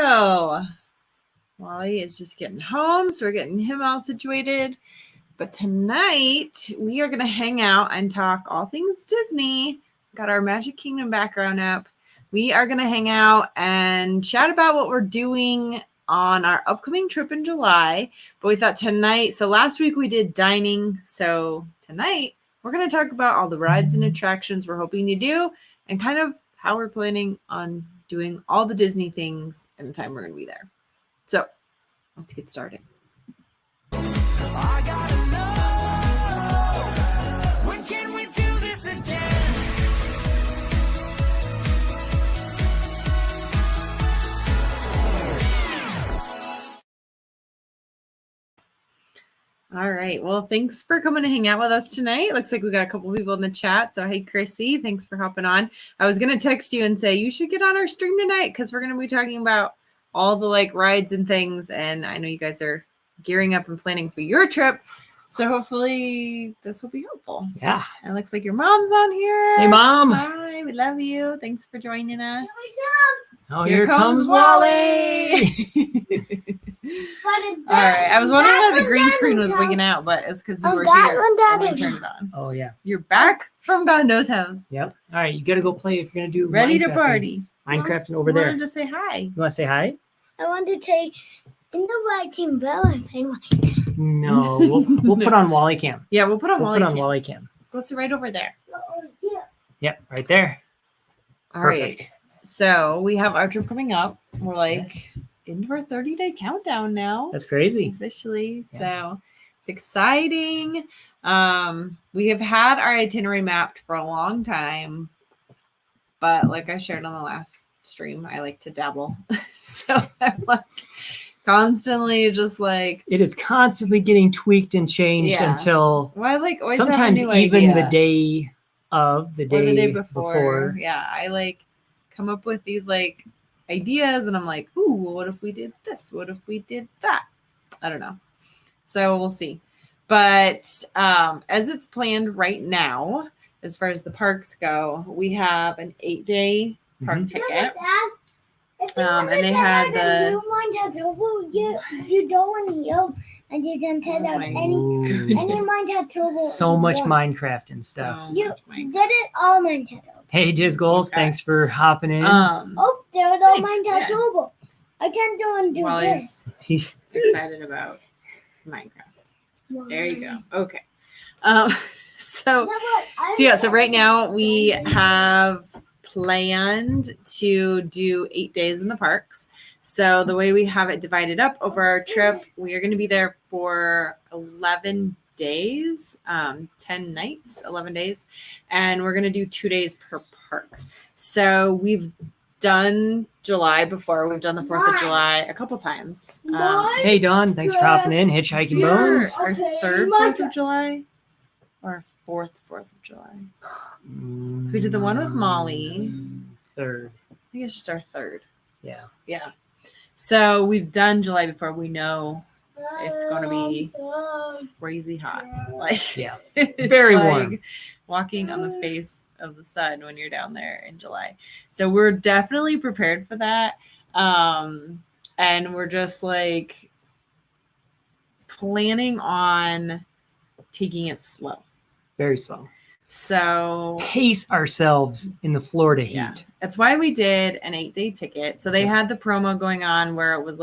So Wally is just getting home, so we're getting him all situated. But tonight we are going to hang out and talk all things Disney. Got our Magic Kingdom background up. We are going to hang out and chat about what we're doing on our upcoming trip in July. But we thought tonight, so last week we did dining. So tonight we're going to talk about all the rides and attractions we're hoping to do and kind of how we're planning on doing all the Disney things in the time we're going to be there. So let's get started. I gotta know, when can we do this again? All right. Well, thanks for coming to hang out with us tonight. Looks like we got a couple people in the chat. So, hey, Chrissy, thanks for hopping on. I was going to text you and say you should get on our stream tonight because we're going to be talking about all the rides and things. And I know you guys are gearing up and planning for your trip. So hopefully this will be helpful. Yeah. And it looks like your mom's on here. Hey, Mom. Hi, we love you. Thanks for joining us. Oh, here comes Wally. All right. I was wondering why the green screen was wigging out, but it's because you were here when I turned it on. Oh, yeah. You're back from God knows house. Yep. All right. You got to go play if you're going to do Ready to party. Minecrafting over I there. wanted to say hi. You want to say hi? I want to say, in the white team bell and say, No. We'll put on Wally cam. Yeah, we'll put on We'll Wally. put on cam. Wally cam. Go sit right over there. Yep. Right there. All Perfect. right. So we have our trip coming up. We're into our 30-day countdown now. That's crazy. Officially. Yeah. So it's exciting. We have had our itinerary mapped for a long time. But like I shared on the last stream, I like to dabble. So I'm constantly just It is constantly getting tweaked and changed until always sometimes have a new even idea. the day of the day, or the day before. Yeah, I come up with these ideas and I'm like, ooh, what if we did this? What if we did that? I don't know. So we'll see. But as it's planned right now, as far as the parks go, we have an 8-day park ticket. And they had the you don't want to yell and you can tell out any Minecraft so much Minecraft and stuff. You did it all Minecraft. Hey, Diz Goals, thanks for hopping in. Oh, there's all Thanks, Minecraft yeah. Turbo. I can't do and do this. Wally's He's excited about Minecraft. There you go. Okay. So right now we have planned to do 8 days in the parks. So the way we have it divided up over our trip, we are going to be there for 11 days, 10 nights, 11 days, and we're going to do 2 days per park. So we've done July before. We've done the 4th of July a couple times. Hey, Don, thanks for hopping in. Hitchhiking Bones. Our third 4th of July or fourth 4th of July. So we did the one with Molly. Third. I think it's just our third. Yeah. Yeah. So we've done July before. We know it's going to be crazy hot. Yeah. It's Very warm. Walking on the face of the sun when you're down there in July. So we're definitely prepared for that. And we're just planning on taking it slow. Very slow. So Pace ourselves in the Florida heat. yeah, that's why we did an 8-day ticket. So they had the promo going on where it was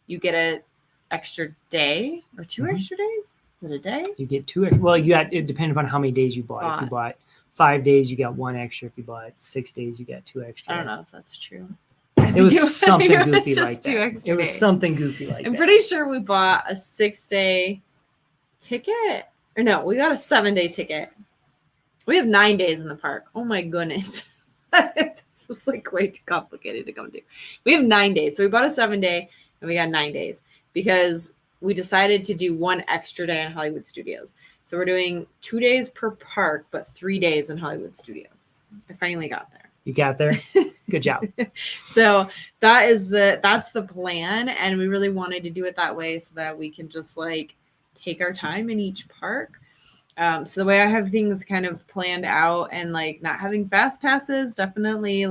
you get an extra day or 2 extra days. Is it a day? You get 2. Well, it depended upon how many days you bought. If you bought 5 days, you got 1 extra. If you bought 6 days, you got 2 extra. I don't know if that's true. It was something goofy just like 2 that. extra It was days. something goofy like that. I'm pretty sure we bought a 6-day ticket. Or no, we got a 7-day ticket. We have 9 days in the park. Oh my goodness. This was way too complicated to come to. We have 9 days. So we bought a 7-day and we got 9 days because we decided to do 1 extra day in Hollywood Studios. So we're doing 2 days per park, but 3 days in Hollywood Studios. I finally got there. You got there? Good job. So that's the plan. And we really wanted to do it that way so that we can just take our time in each park. So the way I have things kind of planned out and not having fast passes, definitely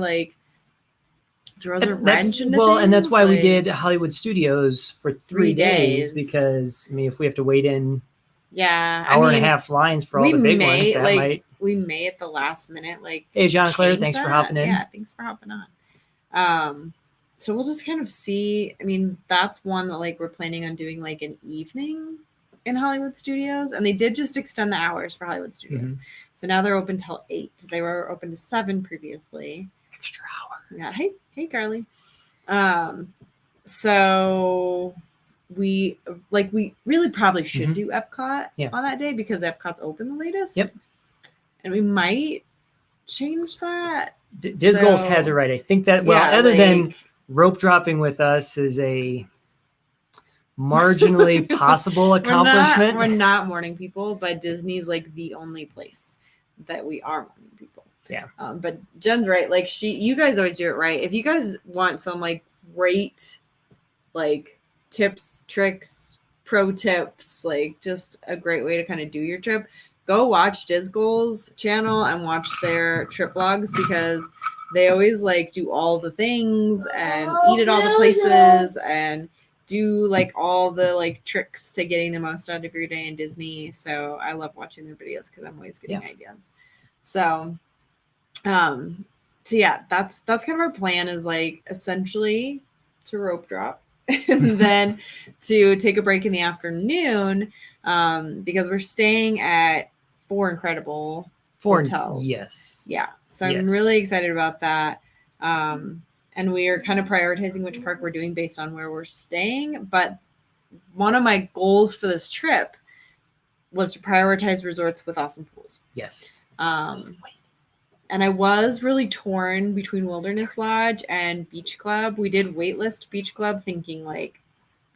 throws a wrench into and that's things, why we like, did Hollywood Studios for 3 days, days. because I mean, if we have to wait in yeah, hour and a half lines for all the big ones, that might. We may at the last minute, like, Hey, John and Claire, change thanks for that. hopping in. Yeah, thanks for hopping on. So we'll just kind of see. I mean, that's one that like we're planning on doing like an evening in Hollywood Studios, and they did just extend the hours for Hollywood Studios. So now they're open till 8. They were open to 7 previously. Extra hour. Yeah. Hey, Carly. So we really probably should do Epcot on that day because Epcot's open the latest. Yep. And we might change that. Disgolds has it right. I think that, other than rope dropping with us is a marginally possible accomplishment. We're not morning people, but Disney's like the only place that we are morning people. Yeah. But Jen's right. Like you guys always do it right. If you guys want some like great, like tips, tricks, pro tips, like just a great way to kind of do your trip, go watch Disgol's channel and watch their trip vlogs because they always like do all the things and eat at all the places and do like all the like tricks to getting the most out of your day in Disney. So I love watching their videos because I'm always getting ideas. So yeah, that's kind of our plan is like essentially to rope drop and then to take a break in the afternoon because we're staying at 4 incredible hotels. Yes. Yeah. So I'm really excited about that. And we are kind of prioritizing which park we're doing based on where we're staying. But one of my goals for this trip was to prioritize resorts with awesome pools. Yes. And I was really torn between Wilderness Lodge and Beach Club. We did waitlist Beach Club thinking like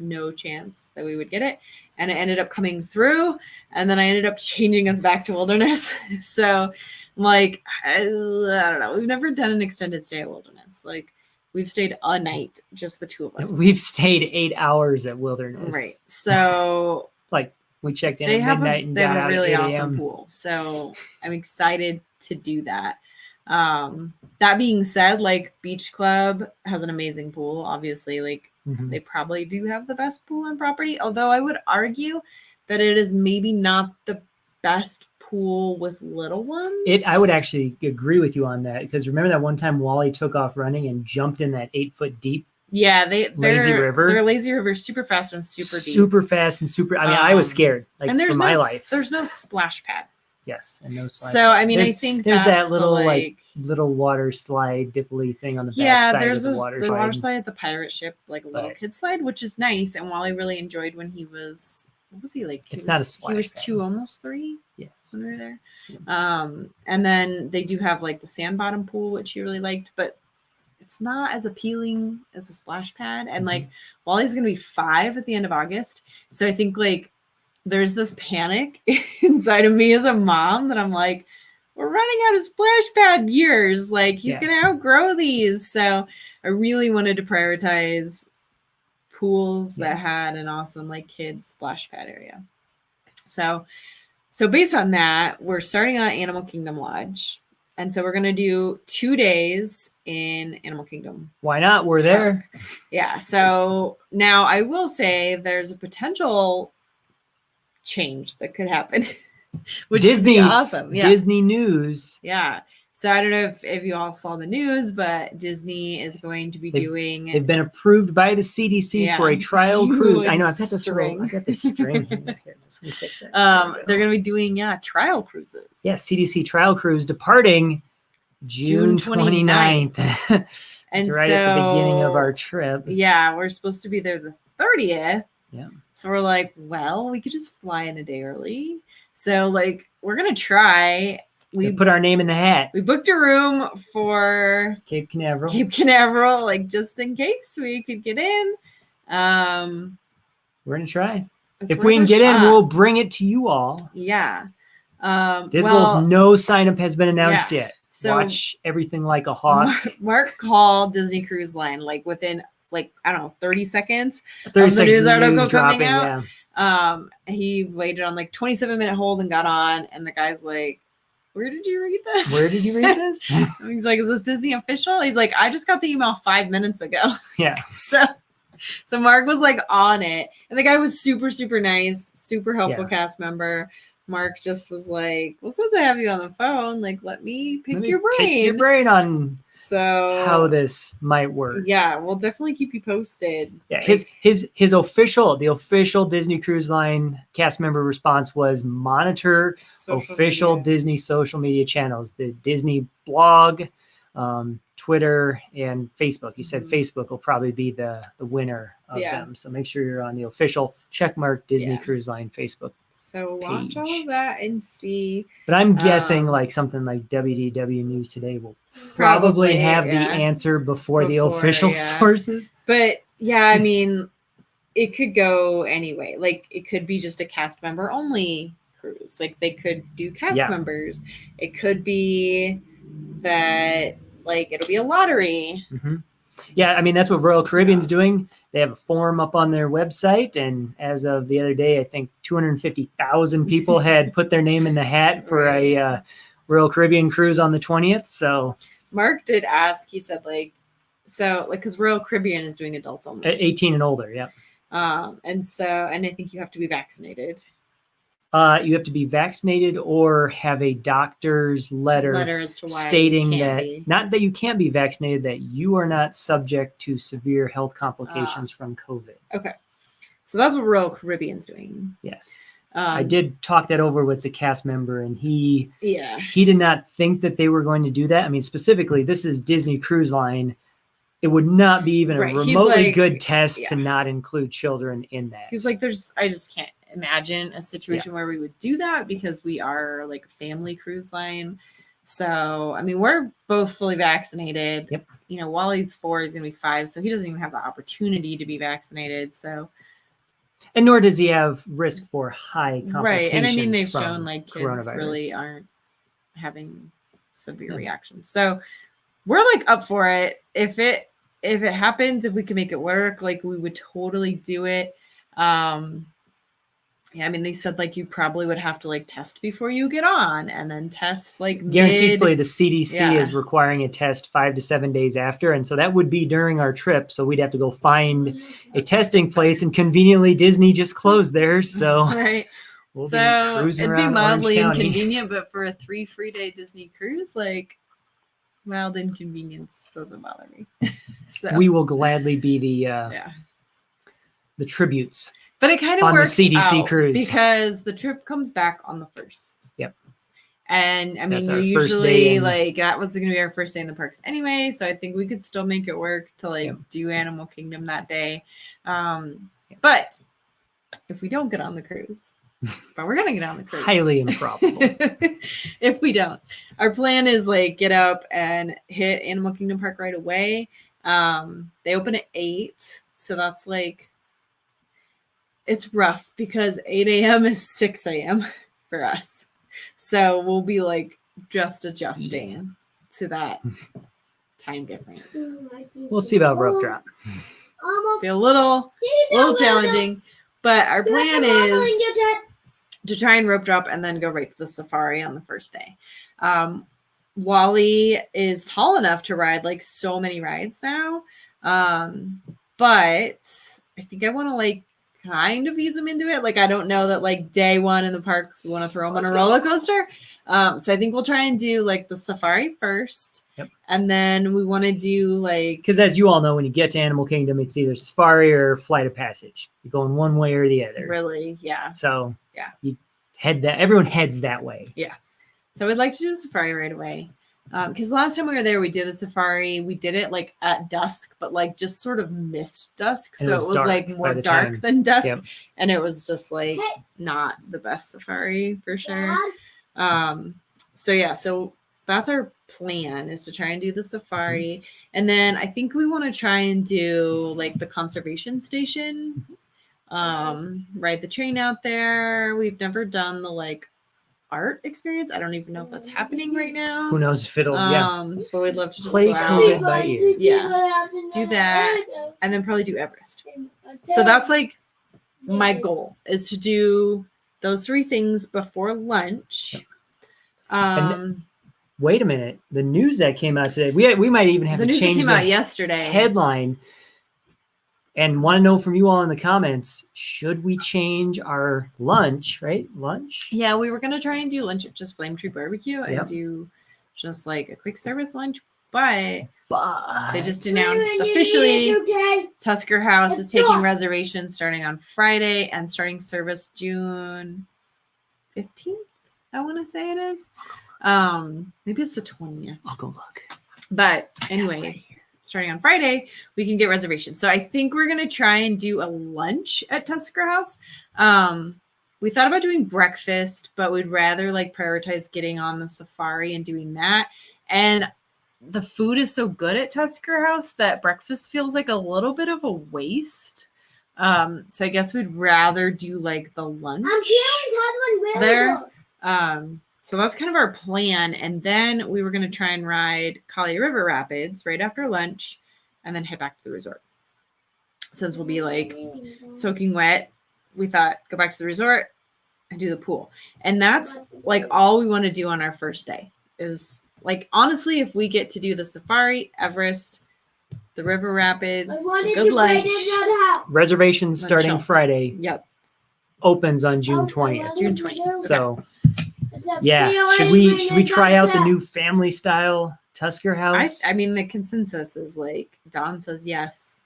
no chance that we would get it. And it ended up coming through. And then I ended up changing us back to Wilderness. So I'm like, I don't know. We've never done an extended stay at Wilderness. Like we've stayed a night, just the two of us. We've stayed 8 hours at Wilderness. Right. So like we checked in at midnight and got out they have a really at 8 awesome pool. So I'm excited to do that. That being said, like Beach Club has an amazing pool. Obviously, like they probably do have the best pool on property. Although I would argue that it is maybe not the best pool with little ones. I would actually agree with you on that because remember that one time Wally took off running and jumped in that 8-foot deep. Yeah, lazy river. Their lazy river is super fast and super deep. Super fast and super. I mean, I was scared. Like and for my life. There's no splash pad. Yes, and no splash. So I mean, I think there's that's that little little water slide dipply thing on the back side there's of the water the slide. water slide at the pirate ship, like a little kid slide, which is nice. And Wally really enjoyed when he was. What was he like? Not a splash. He was pad. 2, almost 3. Yes, when we were there. Yeah. And then they do have like the sand bottom pool, which he really liked, but it's not as appealing as a splash pad. And like Wally's gonna be 5 at the end of August, so I think like there's this panic inside of me as a mom that I'm like, we're running out of splash pad years. Like he's gonna outgrow these. So I really wanted to prioritize pools that had an awesome like kids splash pad area. So based on that, we're starting on Animal Kingdom Lodge. And so we're going to do 2 days in Animal Kingdom. Why not? We're there. Yeah. So now I will say there's a potential change that could happen, which Disney, would be awesome. Yeah. Disney news. Yeah. So I don't know if you all saw the news, but Disney is going to be doing. They've been approved by the CDC for a trial cruise. I know I've got this string. I got this string here. Let me fix that. They're going to be doing trial cruises. Yeah, CDC trial cruise departing June 29th. And right at the beginning of our trip. Yeah, we're supposed to be there the 30th. Yeah. So we're like, well, we could just fly in a day early. So like, we're going to try. We put our name in the hat. We booked a room for Cape Canaveral. Like just in case we could get in. We're going to try. If we can get in, we'll bring it to you all. Yeah. Disgol's no sign up has been announced yet. So watch everything like a hawk. Mark called Disney Cruise Line like within I don't know 30 seconds 30 of the news article dropping, coming out. He waited on like 27-minute hold and got on, and the guy's like, where did you read this? Where did you read this? He's like, is this Disney official? He's like, I just got the email 5 minutes ago. Yeah. So Mark was like on it, and the guy was super, super nice, super helpful Yeah. cast member. Mark just was like, well, since I have you on the phone, like, let me pick your brain. Pick your brain on So how this might work. yeah, we'll definitely keep you posted. Yeah, Like, the official Disney Cruise Line cast member response was monitor social official media. Disney social media channels, the Disney blog, Twitter, and Facebook. He said Mhm. Facebook will probably be the winner of Yeah. them. So make sure you're on the official checkmark Disney Yeah. Cruise Line Facebook. So watch all page. of that and see. But I'm guessing Um, like something like WDW News Today will probably have yeah. the answer before the Before, official yeah. sources. But yeah, I mean, it could go anyway. Like, it could be just a cast member only cruise. Like, they could do cast Yeah. members. It could be that, like, it'll be a lottery. Mm-hmm. Yeah, I mean, that's what Royal Caribbean's Yes. doing. They have a form up on their website, and as of the other day, I think 250,000 people had put their name in the hat for a Royal Caribbean cruise on the 20th. So Mark did ask, he said, like, so, like, because Royal Caribbean is doing adults only. 18 and older, yeah. And I think you have to be vaccinated. You have to be vaccinated or have a doctor's letter As to why stating you can't that, be. not that you can't be vaccinated, that you are not subject to severe health complications from COVID. Okay. So that's what Royal Caribbean's doing. Yes. I I did talk that over with the cast member, and he Yeah. did not think that they were going to do that. I mean, specifically, this is Disney Cruise Line. It would not be even Right. a He's remotely like, good test yeah. to not include children in that. He was like, I just can't imagine a situation where we would do that because we are like a family cruise line. So, I mean, we're both fully vaccinated. Yep. You know, Wally's 4, he's going to be 5. So he doesn't even have the opportunity to be vaccinated. So, And nor does he have risk for high complications. right. And I mean, they've from shown like kids coronavirus. really aren't having severe Yeah. reactions. So we're like up for it. If it happens, if we can make it work, like we would totally do it. Yeah, I mean, they said like you probably would have to like test before you get on, and then test like Guaranteed fully, the CDC Yeah. is requiring a test 5 to 7 days after. And so that would be during our trip. So we'd have to go find a testing place, and conveniently Disney just closed theirs. So right. we'll be So cruising it'd be around mildly Orange County. inconvenient, but for a 3 free day Disney cruise, like mild inconvenience doesn't bother me. So We will gladly be yeah. the tributes. But it kind of On the works CDC out cruise. because the trip comes back on the 1st. Yep. And I mean, That's we our first day usually in- like that was going to be our first day in the parks anyway. So I think we could still make it work to like Yep. do Animal Kingdom that day. But if we don't get on the cruise, but we're going to get on the cruise. Highly improbable. If we don't, our plan is like get up and hit Animal Kingdom Park right away. They open at 8. So that's like, it's rough because 8 a.m. is 6 a.m. for us. So we'll be like just adjusting to that time difference. We'll see about rope drop. Be a little challenging, but our plan is to try and rope drop and then go right to the safari on the first day. Wally is tall enough to ride like so many rides now. But I think I want to like kind of ease him into it. Like, I don't know that like day one in the parks, we want to throw him on a roller coaster. So I think we'll try and do like the safari first. Yep. And then we want to do like, Because as you all know, when you get to Animal Kingdom, it's either safari or flight of passage. You're going one way or the other. really, yeah. So Yeah. you everyone heads that way. So we'd like to do the safari right away. Because last time we were there, we did the safari. We did it like at dusk, but like just sort of missed dusk. And So it was it was dark like by more the dark time. than dusk. Yep. And it was just like not the best safari for sure. So yeah, so that's our plan, is to try and do the safari. And then I think we want to try and do like the conservation station. Ride the train out there. We've never done the like art experience. I don't even know if that's happening right now. Who knows if it'll, But we'd love to just Play go out COVID by ear. Yeah. Do that. and then probably do Everest. So that's like my goal, is to do those 3 things before lunch. Wait a minute. The news that came out today, we might even have the to news that change came the out yesterday. headline. And want to know from you all in the comments, should we change our lunch, right? Lunch? Yeah, we were gonna try and do lunch at just Flame Tree Barbecue and Yep. do just like a quick service lunch, but But they just announced officially Tusker House is taking reservations starting on Friday and starting service June 15th. I want to say it is. Maybe it's the 20th. I'll go look. But anyway, starting on Friday, we can get reservations. So I think we're gonna try and do a lunch at Tusker House. We thought about doing breakfast, but we'd rather like prioritize getting on the safari and doing that. And the food is so good at Tusker House that breakfast feels like a little bit of a waste. So I guess we'd rather do like the lunch there. So that's kind of our plan. And then we were going to try and ride Kali River Rapids right after lunch and then head back to the resort. Since we'll be like soaking wet, we thought go back to the resort and do the pool. And that's like all we want to do on our first day is like, honestly, if we get to do the safari, Everest, the river rapids, good lunch. Reservations starting chill. Friday. Yep. Opens on June 20th. June 20th. So yeah, should we try out the new family style Tusker House? I mean, the consensus is like Dawn says yes,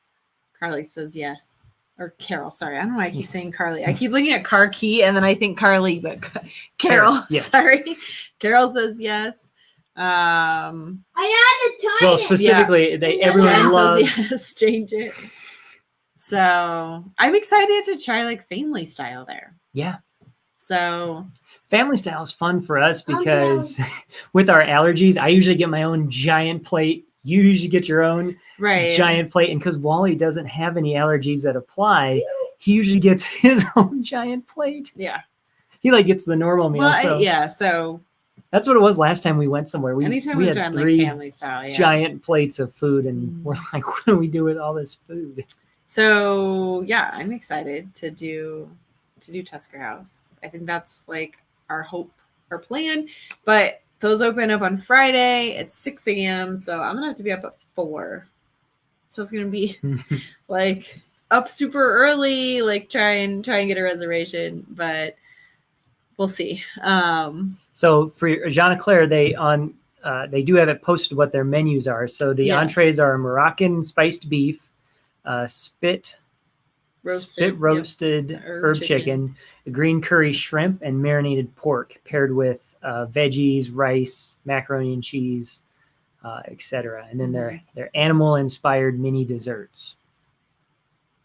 Carly says yes, or Carol. Sorry, I don't know why I keep saying Carly. I keep looking at Car Key and then I think Carly, but Carol. Yeah. Sorry, Carol says yes. I had to try Well, it. specifically, everyone Jen loves. says yes, change it. So I'm excited to try like family style there. Yeah, So family style is fun for us because with our allergies, I usually get my own giant plate. You usually get your own right. giant plate, and because Wally doesn't have any allergies that apply, he usually gets his own giant plate. Yeah. He like gets the normal meal. Well, so so that's what it was last time we went somewhere. anytime we we've had done like 3 family style, yeah. giant plates of food, and Mhm. we're like, what do we do with all this food? So yeah, I'm excited to do Tusker House. I think that's like our hope, our plan. But those open up on Friday at 6 a.m. So I'm gonna have to be up at 4. So it's gonna be like up super early, like try and get a reservation, but we'll see. So for Jean and Claire, they do have it posted what their menus are. So the Yeah. entrees are Moroccan spiced beef, spit roasted herb chicken, green curry shrimp, and marinated pork paired with veggies, rice, macaroni and cheese, etc. And then their animal inspired mini desserts.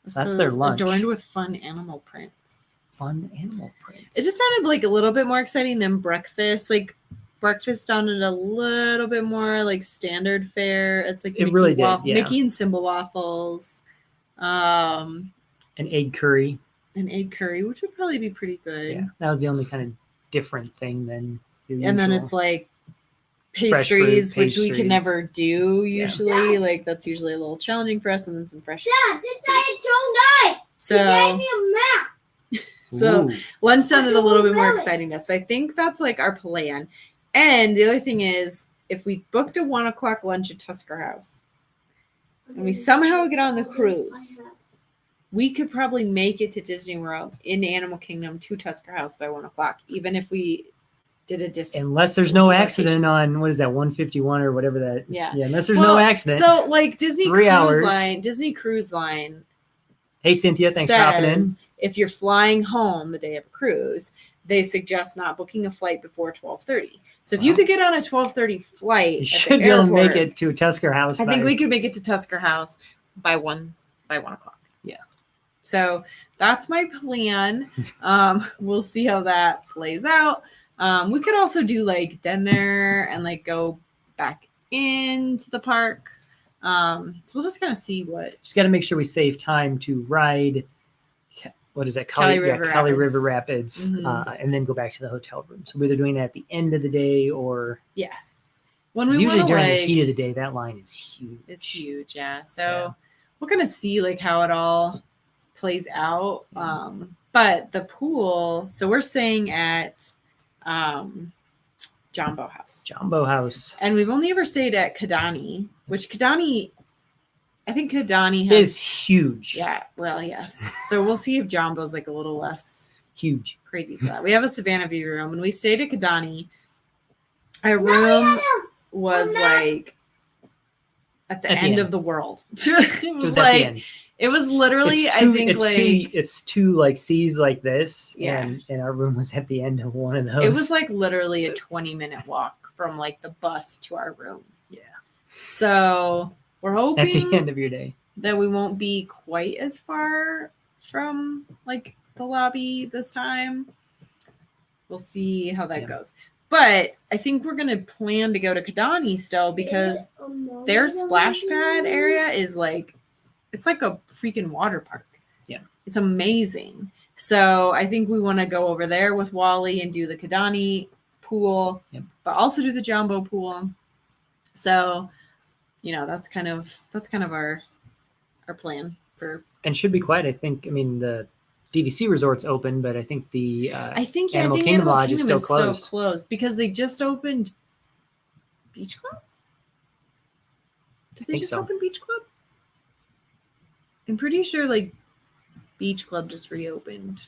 So that's their Says lunch. adorned with fun animal prints. Fun animal prints. It just sounded like a little bit more exciting than breakfast. Like breakfast sounded a little bit more like standard fare. It's like It really did, yeah. Mickey and Simba waffles, An egg curry. an egg curry, which would probably be pretty good. Yeah, that was the only kind of different thing than your And then usual. it's like Fresh fruit pastries, which we pastries. can never do usually. Like that's usually a little challenging for us. And then some fresh. Yeah, since I told So he gave me a map. so Ooh. lunch sounded a little bit more Really? exciting to us. So I think that's like our plan. And the other thing is, if we booked a 1 o'clock lunch at Tusker House and we somehow get on the cruise, we could probably make it to Disney World in Animal Kingdom to Tusker House by 1 o'clock, even if we did a Unless there's no demarcation. accident on what is that 151 or whatever that. Yeah. Unless there's no accident. So like Disney 3 hours. Cruise Line Hey Cynthia, thanks for hopping in. says if you're flying home the day of a cruise, they suggest not booking a flight before 12:30. So if you Wow. could get on a 12:30 flight, You at should the be able to make airport, it to Tusker House. I think we could make it to Tusker House by 1 o'clock. Yeah. So that's my plan. We'll see how that plays out. We could also do like dinner and like go back into the park. So we'll just kind of see what. Just got to make sure we save time to ride. What is that? Kali Kali River River Rapids, Mhm. and then go back to the hotel room. So we're either doing that at the end of the day or When 'cause we usually wanna, during the like, heat of the day, that line is huge. It's huge, yeah. So Yeah. we'll kind of see like how it all plays out. But the pool, so we're staying at Jumbo House. Jumbo House And we've only ever stayed at Kidani, which Kidani, I think Kidani has. is huge. Yeah, well, yes. So we'll see if Jumbo's like a little less Huge. crazy for that. We have a Savannah View room. When we stayed at Kidani, our room was like at the end of the world. It was at the like, end. it was literally, I think it's two like C's like this. Yeah. And our room was at the end of one of those. it was like literally a 20-minute walk from like the bus to our room. Yeah. So we're hoping At the end of your day. that we won't be quite as far from like the lobby this time. We'll see how that goes. But I think we're gonna plan to go to Kidani still because their splash pad area is like, it's like a freaking water park. Yeah. It's amazing. So I think we want to go over there with Wally and do the Kidani pool, but also do the Jumbo pool. So, that's kind of our plan for. And should be quiet. I think. I mean, the DVC resort's open, but I think the Animal Kingdom Lodge is still closed because they just opened Beach Club. Did they just open Beach Club? I'm pretty sure like Beach Club just reopened.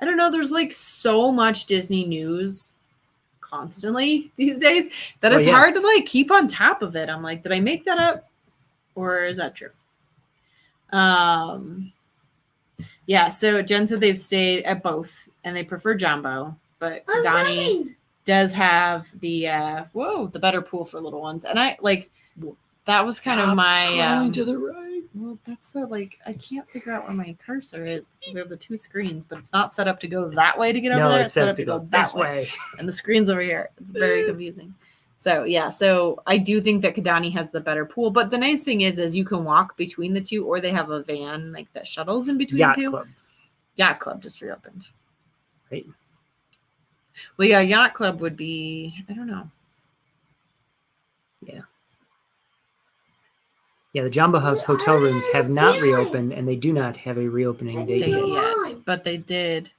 I don't know. There's like so much Disney news constantly these days that it's hard to like keep on top of it. I'm like, did I make that up, or is that true? Yeah. So Jen said they've stayed at both and they prefer Jumbo, but Kidani does have the the better pool for little ones, and I like that was kind of my scrolling to the right. Well, that's the I can't figure out where my cursor is because they're the two screens, but it's not set up to go that way to get over there. It's set up to go that way. And the screen's over here. It's very confusing. So yeah, so I do think that Kidani has the better pool, but the nice thing is you can walk between the two, or they have a van like that shuttles in between the two. Club. Yacht Club just reopened. Right. Well, yeah, Yacht Club would be, I don't know. Yeah. Yeah, the Jumbo House hotel rooms have not reopened, and they do not have a reopening date yet, but they did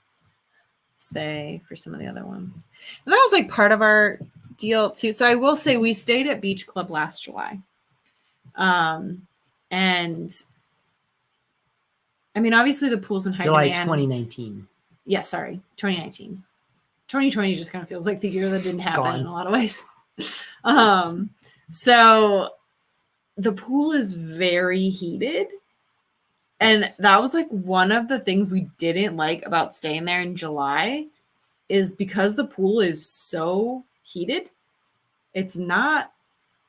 say for some of the other ones. And that was like part of our deal too. So I will say we stayed at Beach Club last July. And I mean, obviously the pool's in high July demand. 2019. Yeah, sorry, 2019. 2020 just kind of feels like the year that didn't happen in a lot of ways. So the pool is very heated. And that was like one of the things we didn't like about staying there in July is because the pool is so heated. It's not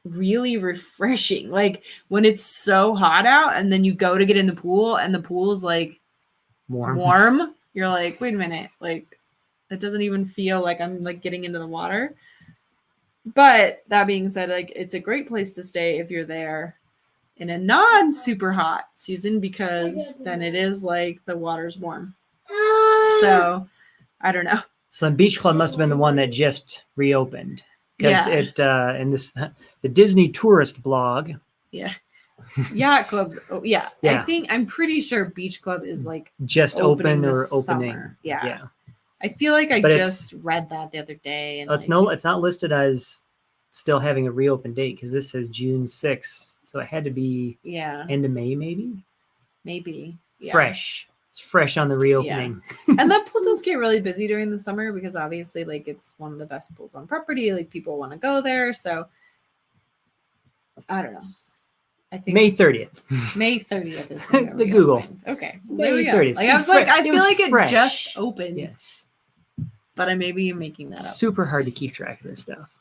really refreshing. Like when it's so hot out and then you go to get in the pool and the pool is like warm, you're like, wait a minute. Like it doesn't even feel like I'm like getting into the water. But that being said, like it's a great place to stay if you're there in a non super hot season because then it is like the water's warm. So I don't know. So the Beach Club must have been the one that just reopened because it in this the Disney tourist blog. Yeah. Yacht Club's I'm pretty sure Beach Club is like just open or opening. Summer. Yeah. I feel like I just read that the other day. And it's not listed as still having a reopen date because this says June 6th. So it had to be end of May, maybe? Maybe. Yeah. Fresh. It's fresh on the reopening. Yeah. And that pool does get really busy during the summer because obviously like it's one of the best pools on property. Like people want to go there. So I don't know. I think May 30th. May 30th is when the Google. Okay. Well, May there we go. 30th. Like, I was like, I feel like fresh. it just opened. Yes. But I may be making that up. Super hard to keep track of this stuff.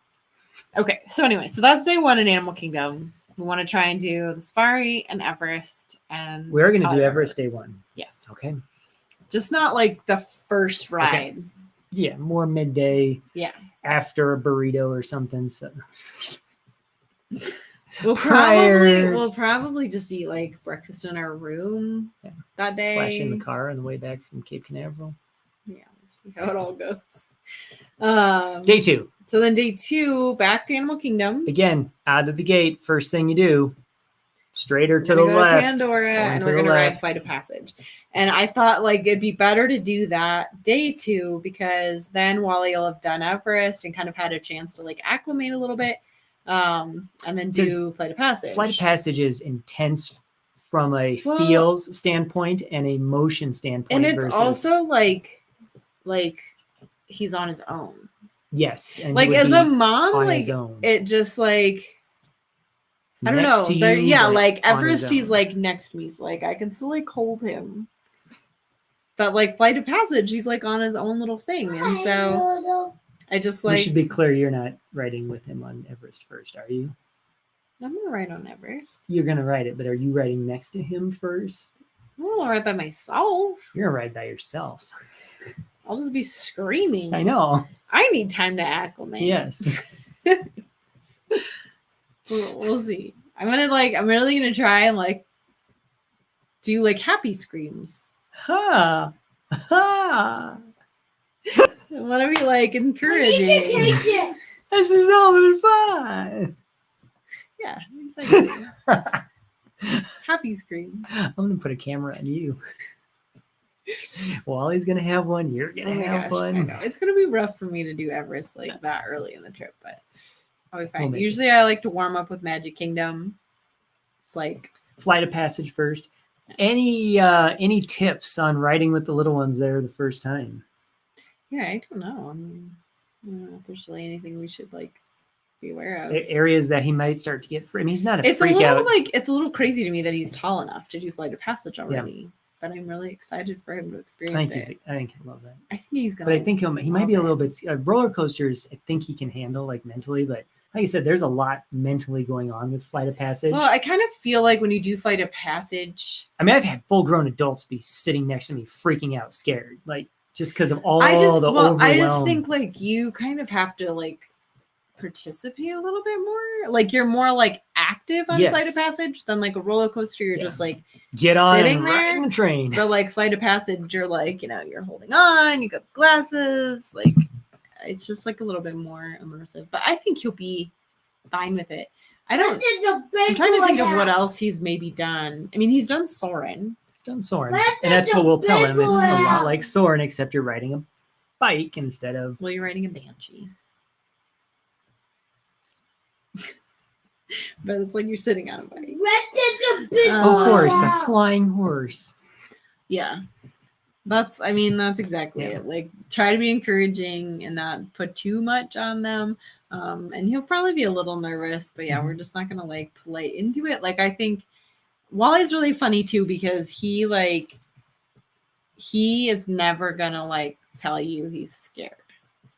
Okay. So anyway, so that's day one in Animal Kingdom. We want to try and do the safari and Everest. And we're going to do Everest day one. Yes. Okay. Just not like the first ride. Okay. Yeah. More midday. Yeah. After a burrito or something. So. We'll probably just eat like breakfast in our room that day. Slash in the car on the way back from Cape Canaveral. Yeah, we'll see how it all goes. Day two. So then day two, back to Animal Kingdom. Again, out of the gate, first thing you do, straighter We're to the gonna go left. to Pandora, going and to we're the gonna ride left. Flight of Passage. And I thought like it'd be better to do that day 2 because then Wally will have done Everest and kind of had a chance to like acclimate a little bit, and then do There's- Flight of Passage. Flight of Passage is intense from a Well- feels standpoint and a motion standpoint. and it's versus, also like he's on his own. yes, and he Like would as be a mom, on like his own. it just like I don't Next know. to There- you, yeah, but like on his Everest, he's own. like next to me, so like I can still like hold him. But like Flight of Passage, he's like on his own little thing, and so I just we like should be clear, you're not riding with him on Everest first, are you? I'm gonna ride on Everest. You're gonna ride it, but are you riding next to him first? I'm gonna ride by myself. You're gonna ride by yourself. I'll just be screaming. I know. I need time to acclimate. Yes. We'll see. I'm really gonna try and like do like happy screams. Ha! Ha! I want to be like encouraging. This is all been fun. Yeah, exactly. Happy screams. I'm gonna put a camera on you. Wally's gonna have one. You're Oh gonna my have gosh, I one. know. It's gonna be rough for me to do Everest like that early in the trip, but I'll be We'll fine. make it. Usually I like to warm up with Magic Kingdom. It's like Flight of Passage first. Any tips on riding with the little ones there the first time? yeah, I don't know. I mean, I don't know if there's really anything we should like be aware of. Areas that he might start to get free. I mean, he's not a It's a freak little out. like it's a little crazy to me that he's tall enough to do Flight of Passage already. But I'm really excited for him to I experience think it. I think he'll love that. I think he's gonna. But I think he might be a love little it. bit roller coasters. I think he can handle like mentally, but like I said, there's a lot mentally going on with Flight of Passage. Well, I kind of feel like when you do Flight of Passage, I mean, I've had full-grown adults be sitting next to me, freaking out, scared, like just because of all I just the I just overwhelm. think like you kind of have to like participate a little bit more. Like you're more like active on Flight of Yes. Passage than like a roller coaster. You're Yeah. just like Get on sitting and there, ride the train. but like Flight of Passage, you're like you're holding on. You got glasses. Like it's just like a little bit more immersive. But I think he'll be fine with it. I'm trying to think of what else he's maybe done. I mean, he's done Soarin'. It's done Soarin', Let's and that's get what the we'll tell him. big It's a boy lot out. like Soarin', except you're riding a bike instead of. Well, you're riding a Banshee. But it's like you're sitting on a bike. Of course, a flying horse. Yeah. That's exactly Yeah. it. Like try to be encouraging and not put too much on them. And he'll probably be a little nervous, but yeah, Mm-hmm. we're just not gonna like play into it. Like I think Wally's really funny too because he is never gonna like tell you he's scared.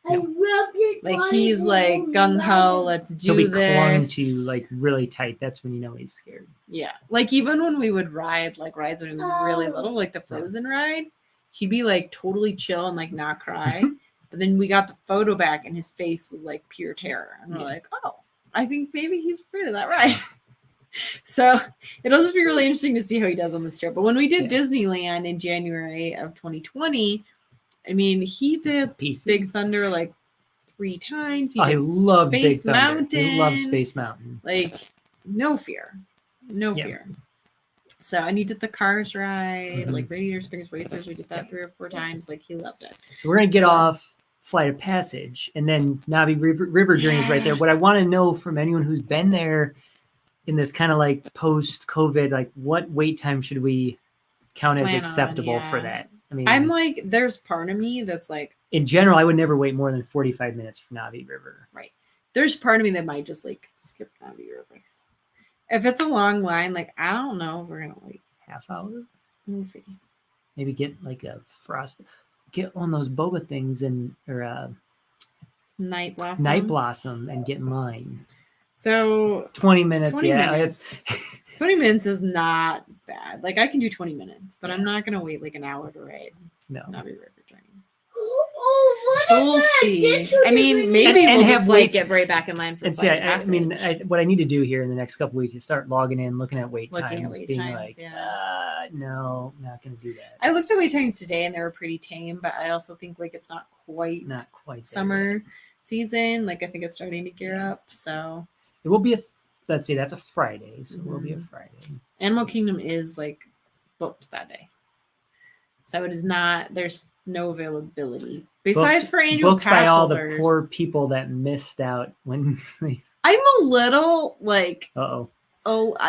Like he's like gung ho, let's He'll do be clung this. to like really tight. That's when you know he's scared. Yeah. Like even when we would ride like rides when he was really little, like the Frozen ride, he'd be like totally chill and like not cry. But then we got the photo back and his face was like pure terror. And we're Yeah. like, oh, I think maybe he's afraid of that ride. So it'll just be really interesting to see how he does on this trip. But when we did Yeah. Disneyland in January of 2020, I mean, he did Piece. Big Thunder like 3 times. He I did love Big Space Thunder. Mountain. I love Space Mountain. Like, no fear. No Yeah. fear. So, and he did the Cars ride, Mhm. like Radiator Springs Racers. We did that 3 or 4 times. Like, he loved it. So we're gonna get So- off Flight of Passage, and then Navi River Journey is right there. Yeah. What I want to know from anyone who's been there in this kind of like post-COVID, like what wait time should we count as Plan on, acceptable for yeah. that? I mean, I'm like, there's part of me that's like, in general, I would never wait more than 45 minutes for Navi River. there's part of me that might just like skip Navi River. If it's a long line, like, I don't know if we're going to wait. Half hour, We'll see. maybe get like a frost, get one of those boba things or Night Blossom. Night Blossom and get in line. So, 20 minutes, 20 yeah. minutes. 20 minutes is not bad. Like, I can do 20 minutes, but I'm not going to wait like an hour to ride No. Navi River Journey. Oh, So we'll see. I mean, maybe And we'll have just like waits. get right back in line for And see, Flight of I mean, Passage. what I need to do here in the next couple weeks is start logging in, looking at wait Looking at times, wait being times, like, yeah. no, not going to do that. I looked at wait times today and they were pretty tame, but I also think like it's not quite Not quite there summer yet. season. Like I think it's starting to gear up. So It will be let's see, that's a Friday, so it will be a Mhm. Friday. Animal Kingdom is like booked that day. So it is not, there's no availability. Besides for annual booked pass by all holders. the poor people that missed out when I'm a little like, uh-oh.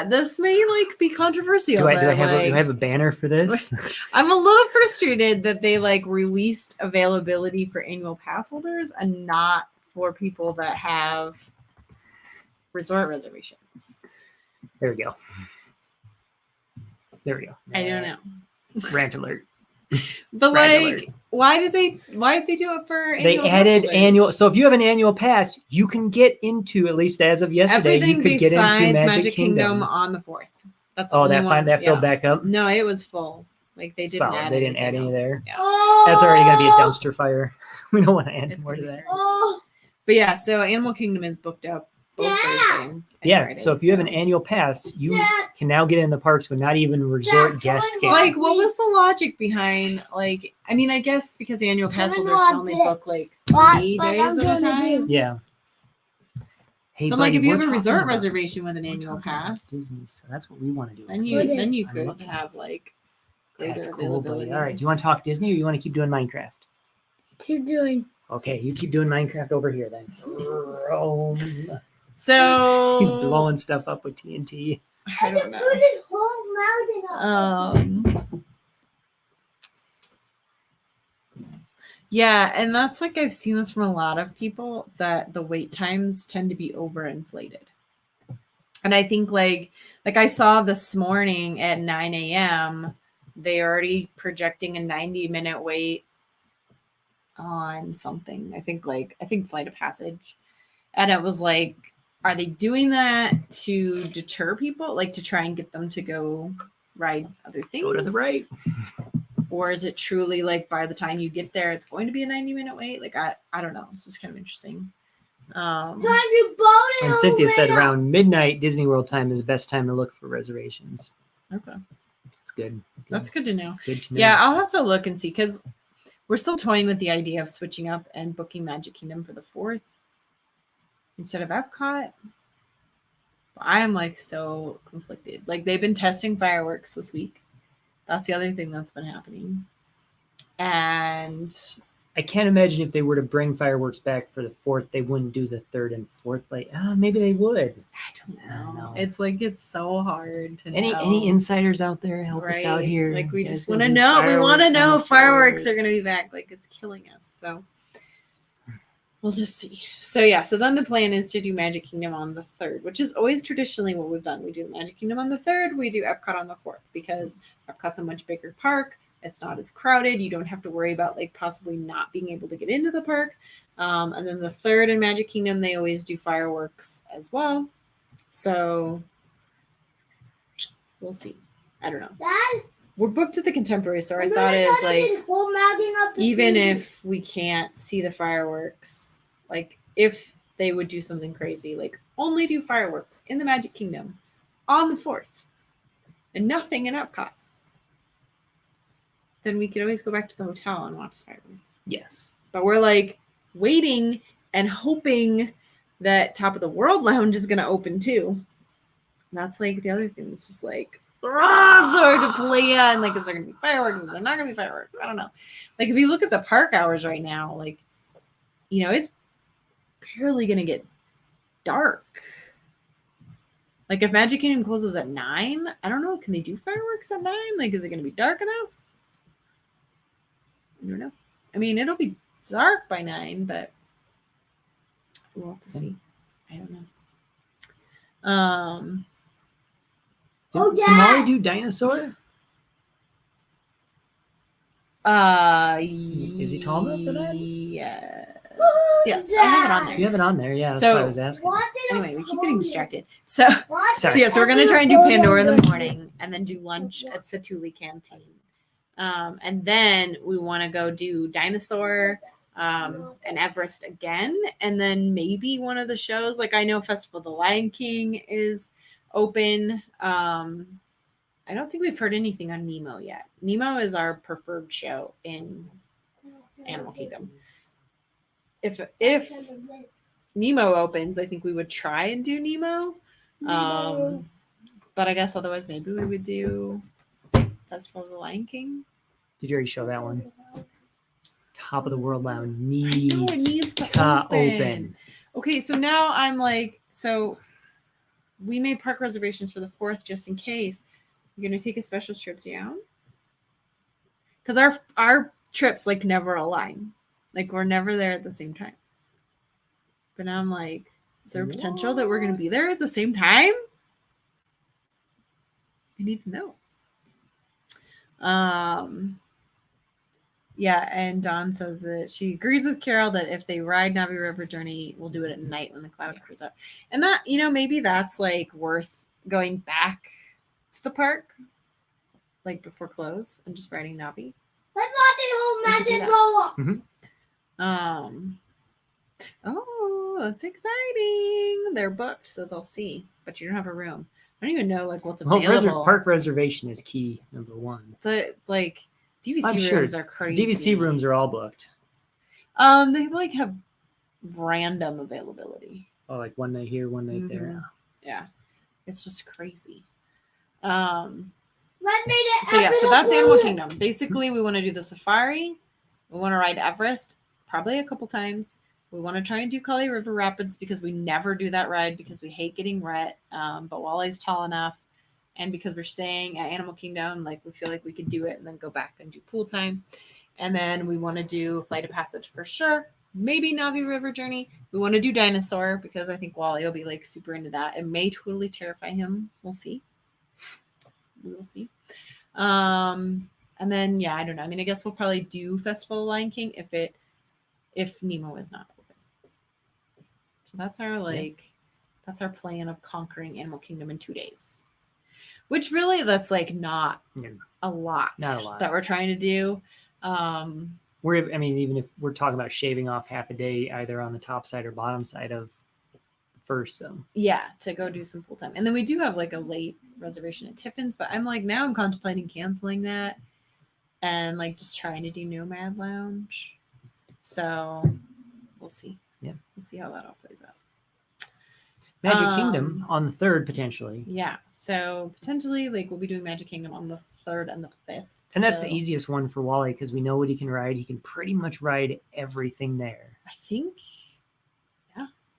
This may like be controversial. Do I but, have like, a banner for this? I'm a little frustrated that they like released availability for annual pass holders and not for people that have resort reservations. There we go. There we go. I don't know. Rant alert. But Rant like, alert. why did they do it for annual They pass added holders? annual. So if you have an annual pass, you can get into, at least as of yesterday, Everything you could get besides into Magic Kingdom on the 4th. That's the Oh, only that one. that filled yeah. back up. No, it was full. Like they didn't Solid. add. They didn't add anything any else. there. Yeah. Oh, That's already going to be a dumpster fire. We don't want to add It's more to gonna be that. crazy. Oh, But yeah, so Animal Kingdom is booked up both Dad! Thursday and Yeah. Friday, So if you have an annual pass, you Dad. can now get in the parks with not even resort Dad, guests tell me getting. like, what was the logic behind like? I mean, I guess because annual pass Tell me holders what can only I did. book like What? 3 What days I'm at a gonna do. time. Yeah. Hey, But buddy, like, if you we're have a talking resort about- reservation with an we're annual talking about pass, Disney, so that's what we want to do. then Okay. you I'm could looking. have like greater That's cool, buddy. availability. All right. Do you want to talk Disney or you want to keep doing Minecraft? Keep doing. Okay, you keep doing Minecraft over here then. Rome. So He's blowing stuff up with TNT. I don't know. Put this whole mountain up. Yeah, and that's like I've seen this from a lot of people that the wait times tend to be overinflated. And I think like I saw this morning at 9 a.m. they're already projecting a 90-minute wait on something. I think Flight of Passage. And it was like, are they doing that to deter people, like to try and get them to go ride other things? Go to the right. Or is it truly like by the time you get there, it's going to be a 90-minute wait? Like, I don't know. It's just kind of interesting. Time you bought it And Cynthia said already. around midnight Disney World time is the best time to look for reservations. Okay. That's good. That's good to know. Good to know. Yeah, I'll have to look and see because we're still toying with the idea of switching up and booking Magic Kingdom for the 4th instead of Epcot. I am like so conflicted. Like they've been testing fireworks this week. That's the other thing that's been happening. And I can't imagine if they were to bring fireworks back for the 4th, they wouldn't do the 3rd and 4th. Like, maybe they would. I I don't know. know. It's like it's so hard to know. Any insiders out there help us out Right? here? Like we You guys just gonna want to do know. We want to fireworks on know the fireworks 4th? are going to be back. Like it's killing us. So we'll just see. So yeah. So then the plan is to do Magic Kingdom on the 3rd, which is always traditionally what we've done. We do the Magic Kingdom on the 3rd. We do Epcot on the 4th because Epcot's a much bigger park. It's not as crowded. You don't have to worry about like possibly not being able to get into the park. And then the 3rd in Magic Kingdom, they always do fireworks as well. So we'll see. I don't know. Dad, We're booked at the Contemporary, so our I'm thought gonna is cut like, this whole mountain up to even see. if we can't see the fireworks, like if they would do something crazy, like only do fireworks in the Magic Kingdom on the 4th and nothing in Epcot, then we could always go back to the hotel and watch the fireworks. Yes. But we're like waiting and hoping that Top of the World Lounge is going to open too. And that's like the other thing. It's just like, it's hard to plan. Like, is there going to be fireworks? Is there not going to be fireworks? I don't know. Like, if you look at the park hours right now, like, you know, it's barely going to get dark. Like, if Magic Kingdom closes at 9, I don't know. Can they do fireworks at 9? Like, is it going to be dark enough? I don't know. I mean, it'll be dark by 9, but we'll have to see. I don't know. Oh, Can Wally Dad. do dinosaur? Is he tall enough for that? Yes. Yes, I have it on there. You have it on there. Yeah, that's So- why I was asking. What did I Anyway, we keep call getting you? distracted. So, What Sorry. so yeah, so we're did gonna I try and do call you? Pandora in the morning, and then do lunch at Satuli Canteen, and then we want to go do Dinosaur, and Everest again, and then maybe one of the shows. Like I know Festival of the Lion King is open. I don't think we've heard anything on Nemo yet. Nemo is our preferred show in Animal Kingdom. If Nemo opens, I think we would try and do Nemo. But I guess otherwise maybe we would do Festival of the Lion King. Did you already show that one? Top of the World Lounge I know it needs to open. Okay, so now I'm like, so we made park reservations for the 4th just in case. You're gonna take a special trip down? Because our trips like never align. Like we're never there at the same time. But now I'm like, is there a potential that we're gonna be there at the same time? I need to know. Yeah, and Dawn says that she agrees with Carol that if they ride Navi River Journey, we'll do it at night when the cloud clears up. And that, maybe that's like worth going back to the park, like before close, and just riding Navi. Let's watch the whole We could do magic that. roll. Oh, that's exciting. They're booked, so they'll see, but you don't have a room. I don't even know like what's available. Park reservation is key, number one. DVC rooms are crazy. DVC rooms are all booked. They like have random availability. Oh, like one night here, one night there. Yeah, it's just crazy. Let's make it. So that's Animal Kingdom. Basically, we want to do the safari. We want to ride Everest probably a couple times. We want to try and do Kali River Rapids because we never do that ride because we hate getting wet. But Wally's tall enough. And because we're staying at Animal Kingdom, like we feel like we could do it and then go back and do pool time. And then we want to do Flight of Passage for sure. Maybe Navi River Journey. We want to do Dinosaur because I think Wally will be like super into that. It may totally terrify him. We'll see. We will see. And then I don't know. I mean, I guess we'll probably do Festival of Lion King if Nemo is not open. So that's our plan of conquering Animal Kingdom in 2 days. Which really, that's like not a lot that we're trying to do. Even if we're talking about shaving off half a day, either on the top side or bottom side of the first. To go do some pool time. And then we do have like a late reservation at Tiffin's, but I'm like, now I'm contemplating canceling that and like just trying to do Nomad Lounge. So we'll see. Yeah. We'll see how that all plays out. Magic Kingdom on the 3rd, potentially. Yeah. So potentially, like, we'll be doing Magic Kingdom on the 3rd and the 5th. And that's the easiest one for Wally because we know what he can ride. He can pretty much ride everything there. I think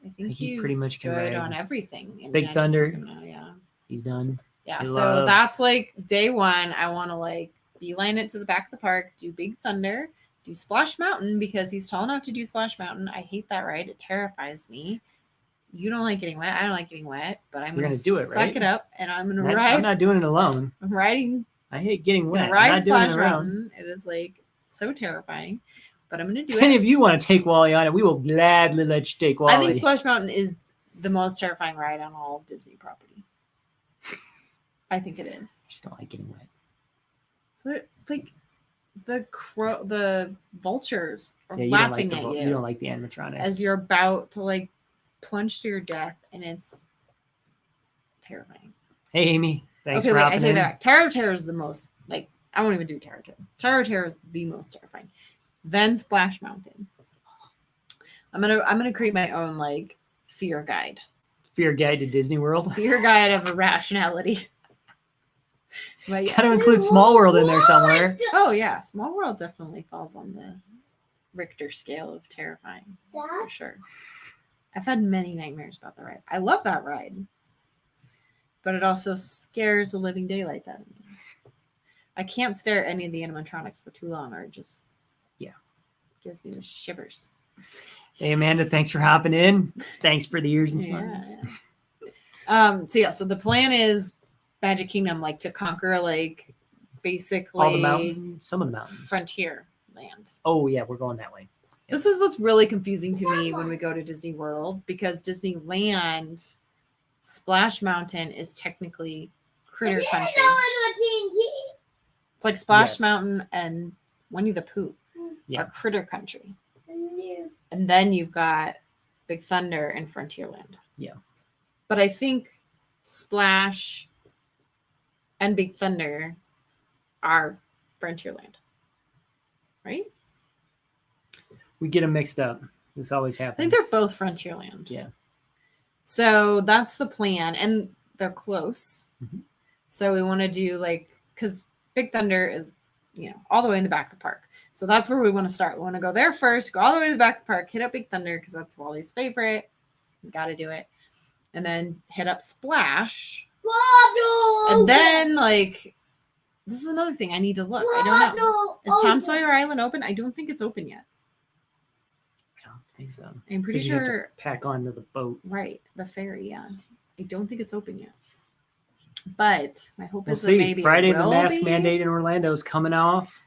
he pretty much can ride on everything. In Big Magic Thunder. Kingdom now, He's done. Yeah. So that's like day one. I want to like beeline it to the back of the park, do Big Thunder, do Splash Mountain because he's tall enough to do Splash Mountain. I hate that ride. It terrifies me. You don't like getting wet. I don't like getting wet, but I'm going to do it, right? Suck it up, and I'm going to ride. I'm not doing it alone. I'm riding. I hate getting wet. Ride I'm not Splash doing it Mountain. It is like so terrifying, but I'm going to do it. And if you want to take Wally on it, we will gladly let you take Wally. I think Splash Mountain is the most terrifying ride on all of Disney property. I think it is. I just don't like getting wet. But like the vultures are laughing at you. You don't like the animatronics as you're about to like plunge to your death, and it's terrifying. Hey, Amy. Thanks for hopping in. I say that. Tower of Terror is the most, like, I won't even do Tower of Terror. Tower of Terror is the most terrifying. Then Splash Mountain. I'm gonna create my own like fear guide. Fear guide to Disney World. Fear guide of irrationality. But yeah. Got to include Small World in there somewhere. Oh yeah, Small World definitely falls on the Richter scale of terrifying for sure. I've had many nightmares about the ride. I love that ride, but it also scares the living daylights out of me. I can't stare at any of the animatronics for too long, or it just gives me the shivers. Hey Amanda, thanks for hopping in. Thanks for the ears and smiles. So the plan is Magic Kingdom, like to conquer like basically all the mountains, some of the mountains, frontier land. Oh yeah, we're going that way. Yep. This is what's really confusing to me when we go to Disney World, because Disneyland Splash Mountain is technically Critter Country. It's like Splash Mountain and Winnie the Pooh are Critter Country. And then you've got Big Thunder and Frontierland. Yeah. But I think Splash and Big Thunder are Frontierland. Right? We get them mixed up. This always happens. I think they're both Frontierland. Yeah. So that's the plan, and they're close. Mhm. So we want to do like, because Big Thunder is, all the way in the back of the park. So that's where we want to start. We want to go there first, go all the way to the back of the park, hit up Big Thunder because that's Wally's favorite. We got to do it. And then hit up Splash. And then, like, this is another thing I need to look. I don't know. Is Tom Sawyer Island open? I don't think it's open yet. I don't think so. I'm pretty 'Cause you have to sure. pack onto the boat. Right. The ferry, yeah. I don't think it's open yet. But my hope We'll is that see. maybe Friday, it the will mask be. mandate in Orlando is coming off.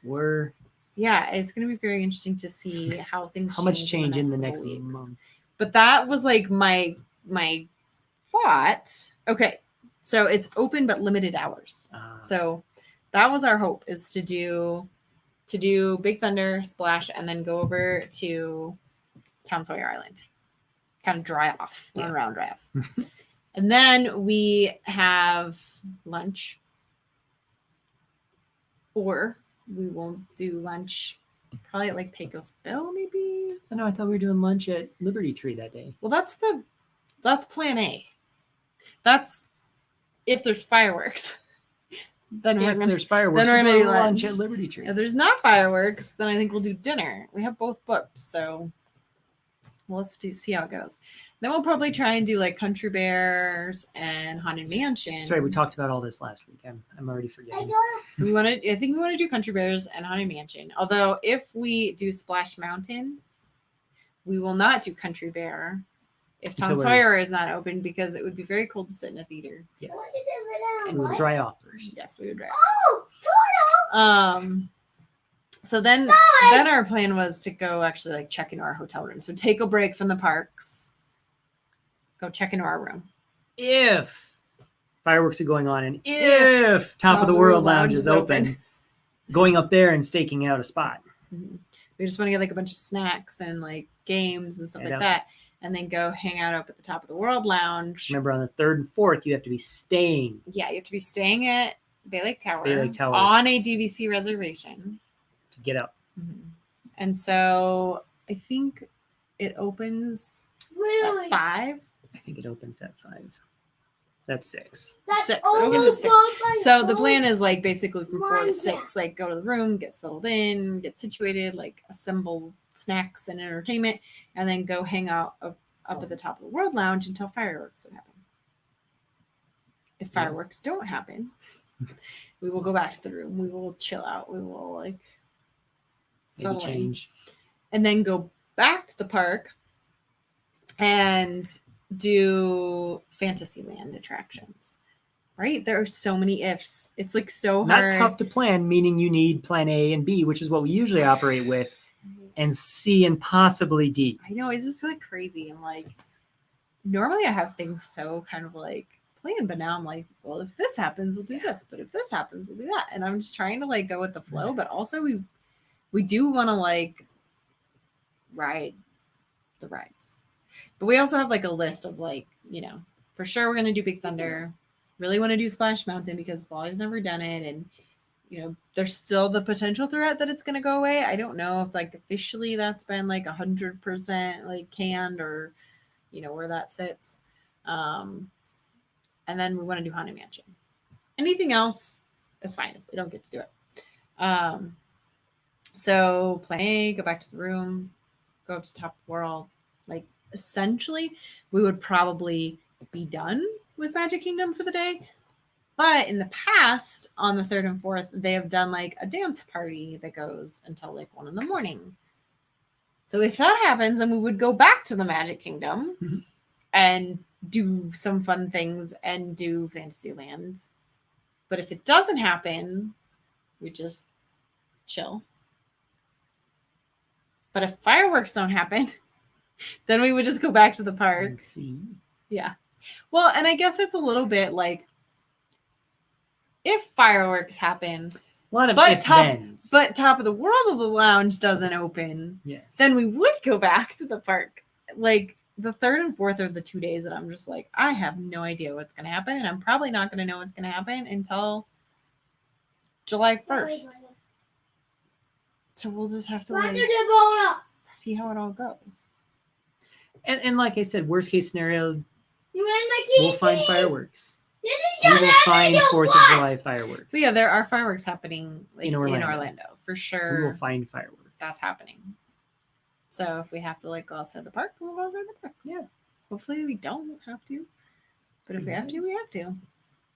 Yeah, it's going to be very interesting to see how things How much change in the next couple weeks. month? But that was like my thought. Okay, so it's open but limited hours. So that was our hope, is to do Big Thunder, Splash, and then go over to Tom Sawyer Island, kind of dry off, one round dry off. And then we have lunch, or we will do lunch probably at like Pecos Bill, maybe. I know. I thought we were doing lunch at Liberty Tree that day. Well, that's plan A. That's if there's fireworks. Then If there's fireworks, then we're we'll gonna do do lunch lunch. at Liberty Tree. If there's not fireworks, then I think we'll do dinner. We have both booked, so let's see how it goes. Then we'll probably try and do like Country Bears and Haunted Mansion. Sorry, we talked about all this last week. I'm already forgetting. So I think we want to do Country Bears and Haunted Mansion. Although if we do Splash Mountain, we will not do Country Bear if Tom Until Sawyer is not open, because it would be very cold to sit in a theater. Yes. And We would dry off first. Yes, we would dry. Oh, So then our plan was to go actually like check into our hotel room. So take a break from the parks, go check into our room. If fireworks are going on, and if Top of the World Lounge is open, going up there and staking out a spot. Mm-hmm. We just want to get like a bunch of snacks and like games and stuff like that, and then go hang out up at the Top of the World Lounge. Remember, on the 3rd and 4th, you have to be staying. Yeah, you have to be staying at Bay Lake Tower Tower. on a DVC reservation To get up. Mm-hmm. And so I think it opens really? at 5. I think it opens at 5. That's 6. That's 6. almost So the plan is like basically from 4 to 6, like go to the room, get settled in, get situated, like assemble snacks and entertainment, and then go hang out up at the Top of the World Lounge until fireworks would happen. If fireworks don't happen, we will go back to the room. We will chill out. We will like Maybe settle in, change. and then go back to the park and do Fantasyland attractions. Right? There are so many ifs. It's like so hard. Not tough to plan, meaning you need plan A and B, which is what we usually operate with, and C and possibly D. I know, it's just like crazy. I'm like, normally I have things so kind of like planned, but now I'm like, well, if this happens, we'll do this. But if this happens, we'll do that. And I'm just trying to like go with the flow, but also we do want to like ride the rides. But we also have like a list of like, for sure we're gonna do Big Thunder. Really want to do Splash Mountain because Wally's never done it, and there's still the potential threat that it's gonna go away. I don't know if like officially that's been like 100% like canned, or where that sits. And then we want to do Haunted Mansion. Anything else is fine if we don't get to do it. So plan A, go back to the room, go up to Top of the World. Like essentially, we would probably be done with Magic Kingdom for the day. But in the past, on the 3rd and 4th, they have done like a dance party that goes until like 1 a.m. So if that happens, then we would go back to the Magic Kingdom and do some fun things and do Fantasyland. But if it doesn't happen, we just chill. But if fireworks don't happen, then we would just go back to the park. See. Yeah. Well, and I guess it's a little bit like if fireworks happen, A lot of but ifs-thens. Top of the World of the Lounge doesn't open, Yes. then we would go back to the park. Like the 3rd and 4th are the 2 days that I'm just like, I have no idea what's going to happen. And I'm probably not going to know what's going to happen until July 1st. So we'll just have to like, see how it all goes. And like I said, worst case scenario, You ran my TV. We'll find fireworks. You We didn't will tell find that 4th of what? July fireworks. But yeah, there are fireworks happening like, In in Orlando. Orlando for sure. We will find fireworks. That's happening. So if we have to like go outside the park, then we'll go outside the park. Yeah. Hopefully we don't have to. But if Be we have to, nice. we have to.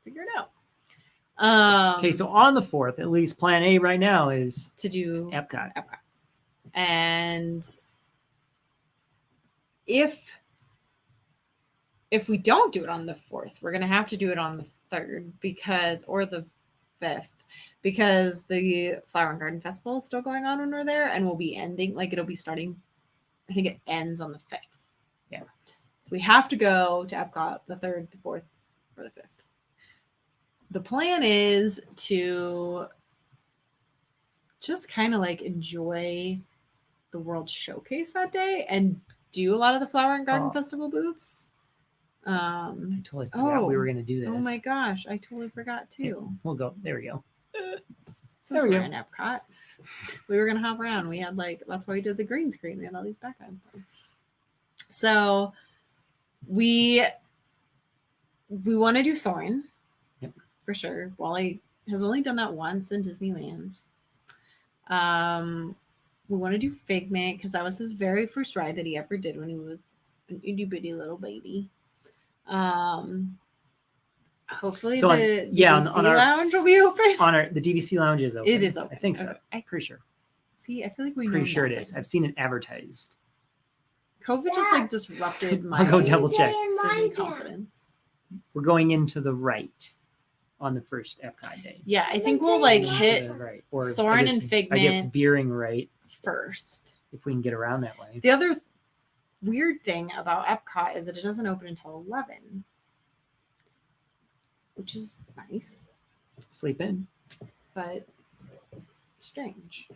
Figure it out. Okay, so on the 4th, at least plan A right now is to do Epcot. And if we don't do it on the 4th, we're gonna have to do it on the 3rd or the 5th, because the Flower and Garden Festival is still going on when we're there, and we'll be ending, like it'll be starting, I think it ends on the 5th. Yeah. So we have to go to Epcot the 3rd, the 4th, or the 5th. The plan is to just kind of like enjoy the World Showcase that day and do a lot of the Flower and Garden Oh. Festival booths. I totally forgot we were going to do this. Oh my gosh, I totally forgot too. We'll go. There we go. Since we we're go. in Epcot, we were gonna hop around. We had that's why we did the green screen. We had all these backgrounds. So we want to do Soarin'. Yep. For sure. Wally has only done that once in Disneyland. We want to do Figment because that was his very first ride that he ever did when he was an itty bitty little baby. Hopefully So the on our- lounge will be open. The DVC lounge is open. It is open. I think so. Okay. I Pretty sure. see. I feel like we know. Pretty sure it nothing. is. I've seen it advertised. COVID just like disrupted my I'll go double check. Disney confidence. We're going into the right on the first Epcot day. Yeah, I think we'll like Going to hit the right. Or Soarin' I guess- and I guess Figment veering right first. if we can get around that way. The other weird thing about Epcot is that it doesn't open until 11, which is nice, Sleep in. but strange.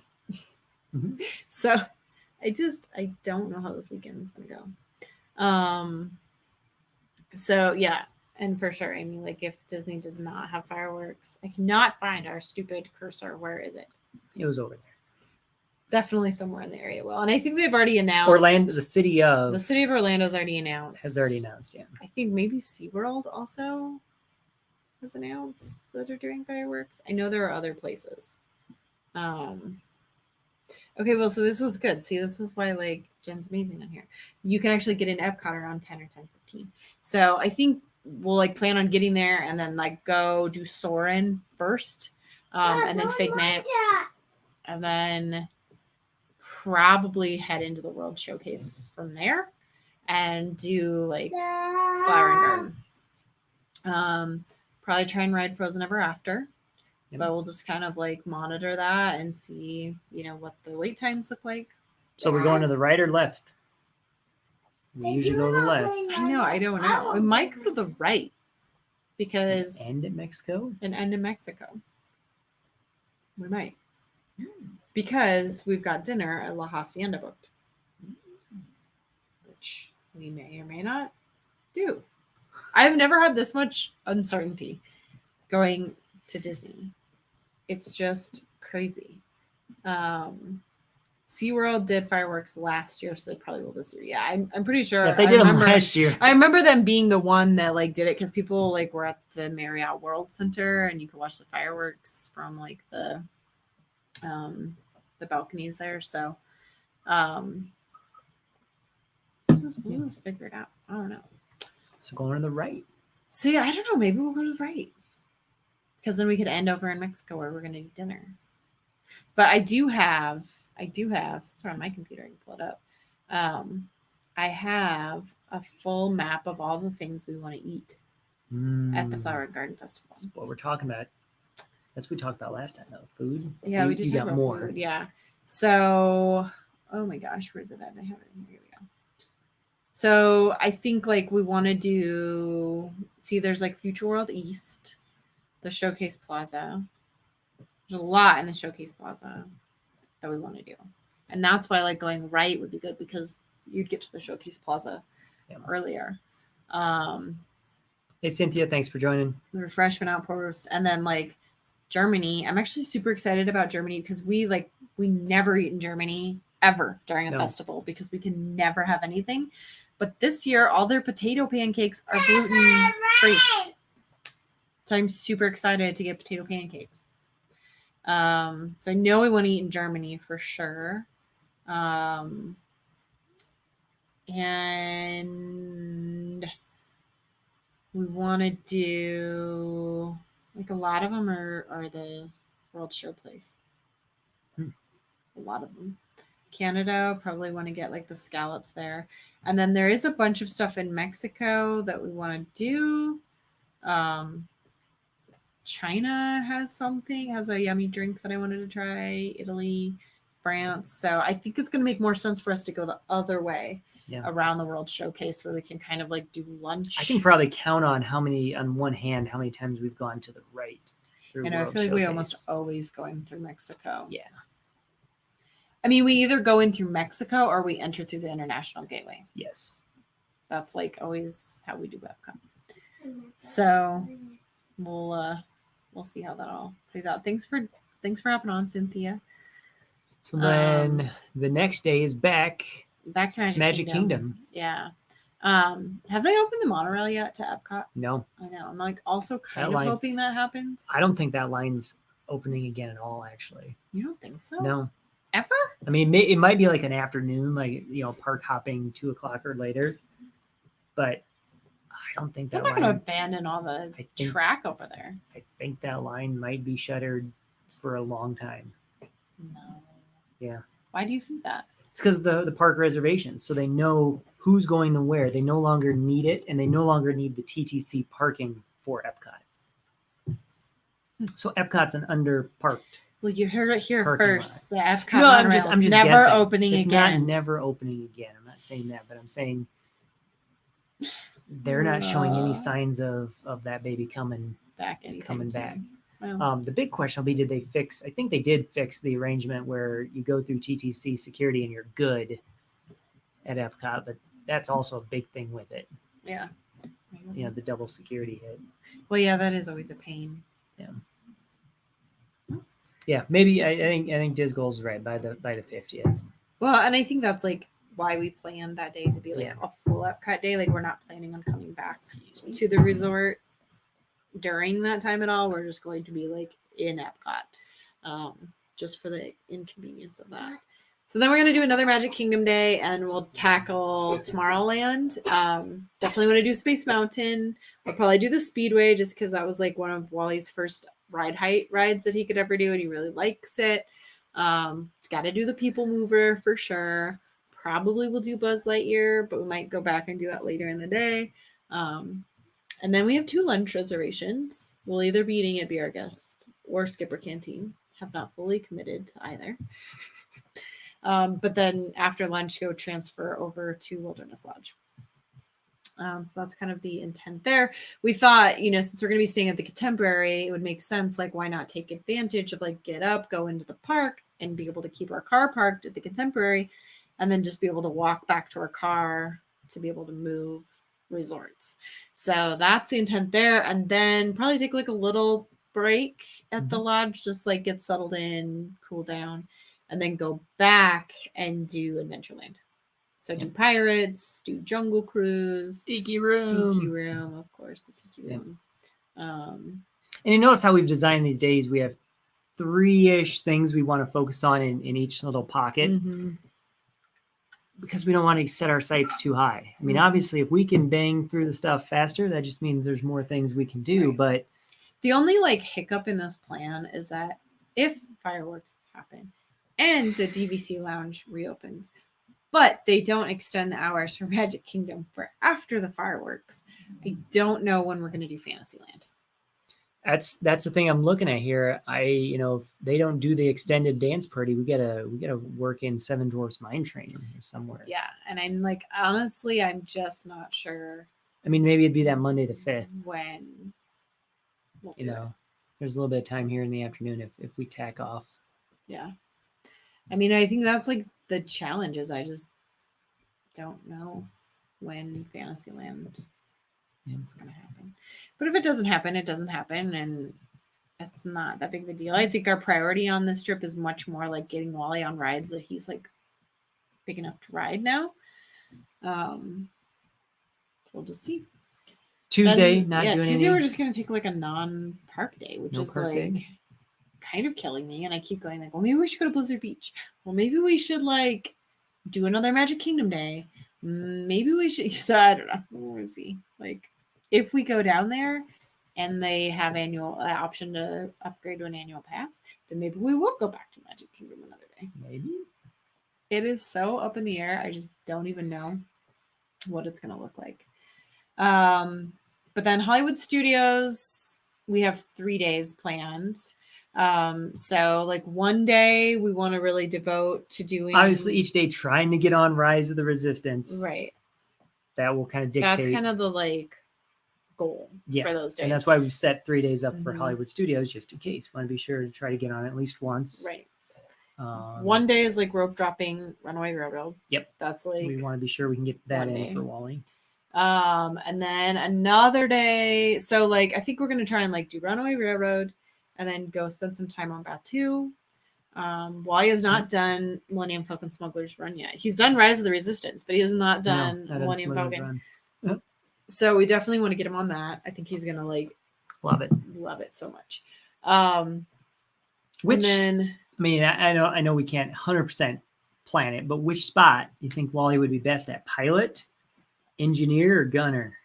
Mhm. So I don't know how this weekend's gonna go. So yeah, and for sure, I mean, like if Disney does not have fireworks, I cannot find our stupid cursor. Where is it? It was over there. Definitely somewhere in the area. Well, and I think they've already announced Orlando, the city of, the city of Orlando's already announced. has already announced. Yeah. I think maybe SeaWorld also has announced that they're doing fireworks. I know there are other places. Okay, well, so this is good. See, this is why like Jen's amazing on here. You can actually get in Epcot around 10 or 10:15. So I think we'll like plan on getting there and then like go do Soarin' first, and then Figment, and then probably head into the World Showcase from there and do like Flower and Garden. Probably try and ride Frozen Ever After. Yep. But we'll just kind of like monitor that and see, what the wait times look like. So we're going to the right or left? We usually go to the left. I know, I don't know. We might go to the right because And in Mexico? and end in Mexico. We might. Because we've got dinner at La Hacienda booked. Which we may or may not do. I've never had this much uncertainty going to Disney. It's just crazy. SeaWorld did fireworks last year, so they probably will this year. Yeah, I'm pretty sure. Yeah, if they I did them remember- last year. I remember them being the one that like did it because people like were at the Marriott World Center and you could watch the fireworks from like the balconies there. So we'll just figure it out. I don't know. So going to the right. See, I don't know. Maybe we'll go to the right because then we could end over in Mexico where we're gonna eat dinner. But I do have since we're on my computer, I can pull it up. I have a full map of all the things we want to eat at the Flower and Garden Festival. That's what we're talking about. That's what we talked about last time, though. Food. Yeah, we did You talk got about more. food. Yeah. So, oh my gosh, where's it at? I have it in here. Here we go. So I think like we want to there's like Future World East, the Showcase Plaza. There's a lot in the Showcase Plaza that we want to do. And that's why like going right would be good because you'd get to the Showcase Plaza earlier. Hey, Cynthia, thanks for joining. The refreshment outpost, and then like Germany. I'm actually super excited about Germany because we never eat in Germany ever during a No. festival because we can never have anything. But this year, all their potato pancakes are gluten free. So I'm super excited to get potato pancakes. So I know we want to eat in Germany for sure. And we want to do like a lot of them are the World Show place. A lot of them. Canada, probably want to get like the scallops there. And then there is a bunch of stuff in Mexico that we want to do. China has a yummy drink that I wanted to try. Italy, France. So I think it's going to make more sense for us to go the other way around the World Showcase so that we can kind of like do lunch. I can probably count on how many times we've gone to the right. And I feel like we almost always going through Mexico. Yeah. I mean, we either go in through Mexico or we enter through the International Gateway. Yes. That's like always how we do Epcot. So we'll see how that all plays out. Thanks for hopping on, Cynthia. So then the next day is back to Magic Kingdom. Yeah. Have they opened the monorail yet to Epcot? No. I know. I'm like also kind of hoping that happens. I don't think that line's opening again at all, actually. You don't think so? No. Ever? I mean, it might be like an afternoon, like, park hopping 2:00 or later. But I don't think They're that not going to abandon all the track over there. I think that line might be shuttered for a long time. No. Yeah. Why do you think that? It's because the park reservations, so they know who's going to where. They no longer need it, and they no longer need the TTC parking for Epcot. So Epcot's an underparked. Well, you heard it here first. Lot. The Epcot no, monorail I'm just never guessing. opening it's again. It's not never opening again. I'm not saying that, but I'm saying they're not showing any signs of that baby coming back. Well, the big question will be, did they fix? I think they did fix the arrangement where you go through TTC security and you're good at Epcot, but that's also a big thing with it. Yeah. The double security hit. Well, yeah, that is always a pain. Yeah. Yeah, maybe I think Diz Gold's right by the 50th. Well, and I think that's like why we planned that day to be like a full Epcot day. Like we're not planning on coming back to the resort during that time at all. We're just going to be like in Epcot, just for the inconvenience of that. So then we're going to do another Magic Kingdom day and we'll tackle Tomorrowland. Definitely want to do Space Mountain. We'll probably do the Speedway just because that was like one of Wally's first ride height rides that he could ever do and he really likes it. Got to do the People Mover for sure. Probably we'll do Buzz Lightyear, but we might go back and do that later in the day. And then we have 2 lunch reservations. We'll either be eating at Be Our Guest or Skipper Canteen. Have not fully committed to either. But then after lunch, go transfer over to Wilderness Lodge. So that's kind of the intent there. We thought, since we're going to be staying at the Contemporary, it would make sense, like, why not take advantage of, like, get up, go into the park, and be able to keep our car parked at the Contemporary, and then just be able to walk back to our car to be able to move resorts. So that's the intent there. And then probably take, like, a little break at the lodge, just, like, get settled in, cool down, and then go back and do Adventureland. So do Pirates, do Jungle Cruise, Tiki Room, of course, the Tiki Room. And you notice how we've designed these days. We have 3-ish things we want to focus on in each little pocket because we don't want to set our sights too high. I mean, obviously, if we can bang through the stuff faster, that just means there's more things we can do. Right. But the only hiccup in this plan is that if fireworks happen and the DVC lounge reopens, but they don't extend the hours for Magic Kingdom for after the fireworks, I don't know when we're going to do Fantasyland. That's the thing I'm looking at here. If they don't do the extended dance party, we gotta work in Seven Dwarfs Mine Train somewhere. Yeah, and I'm honestly, I'm just not sure. I mean, maybe it'd be that Monday the 5th when we'll there's a little bit of time here in the afternoon if we tack off. Yeah, I mean, I think that's the challenge is I just don't know when Fantasyland is going to happen. But if it doesn't happen, it doesn't happen, and it's not that big of a deal. I think our priority on this trip is much more like getting Wally on rides that he's big enough to ride now. we'll just see. Tuesday, Then, not doing Tuesday any. we're just gonna take like a non-park day, which No is park like day? kind of killing me. And I keep going like, well, maybe we should go to Blizzard Beach. Well, maybe we should like do another Magic Kingdom day. Maybe we should. So I don't know. We'll see. Like if we go down there and they have annual option to upgrade to an annual pass, then maybe we will go back to Magic Kingdom another day. Maybe. It is so up in the air. I just don't even know what it's gonna look like. But then Hollywood Studios, we have 3 days planned. So like one day we want to really devote to doing Obviously, each day trying to get on Rise of the Resistance. right. That will kind of dictate. That's kind of the like goal for those days. And that's why we've set 3 days up for Mhm. Hollywood Studios, just in case. Want to be sure to try to get on at least once. right. Um, One day is like rope dropping Runaway Railroad. Yep. That's like we want to be sure we can get that one in day. for Wally. And then another day. So like I think we're gonna try and like do Runaway Railroad and then go spend some time on Batuu. Wally has not done Millennium Falcon Smuggler's Run yet. He's done Rise of the Resistance, but he has not done Millennium Falcon. So we definitely want to get him on that. I think he's gonna like Love it. so much. Which, and then I mean, I know we can't 100% plan it, but which spot you think Wally would be best at? Pilot, engineer, or gunner?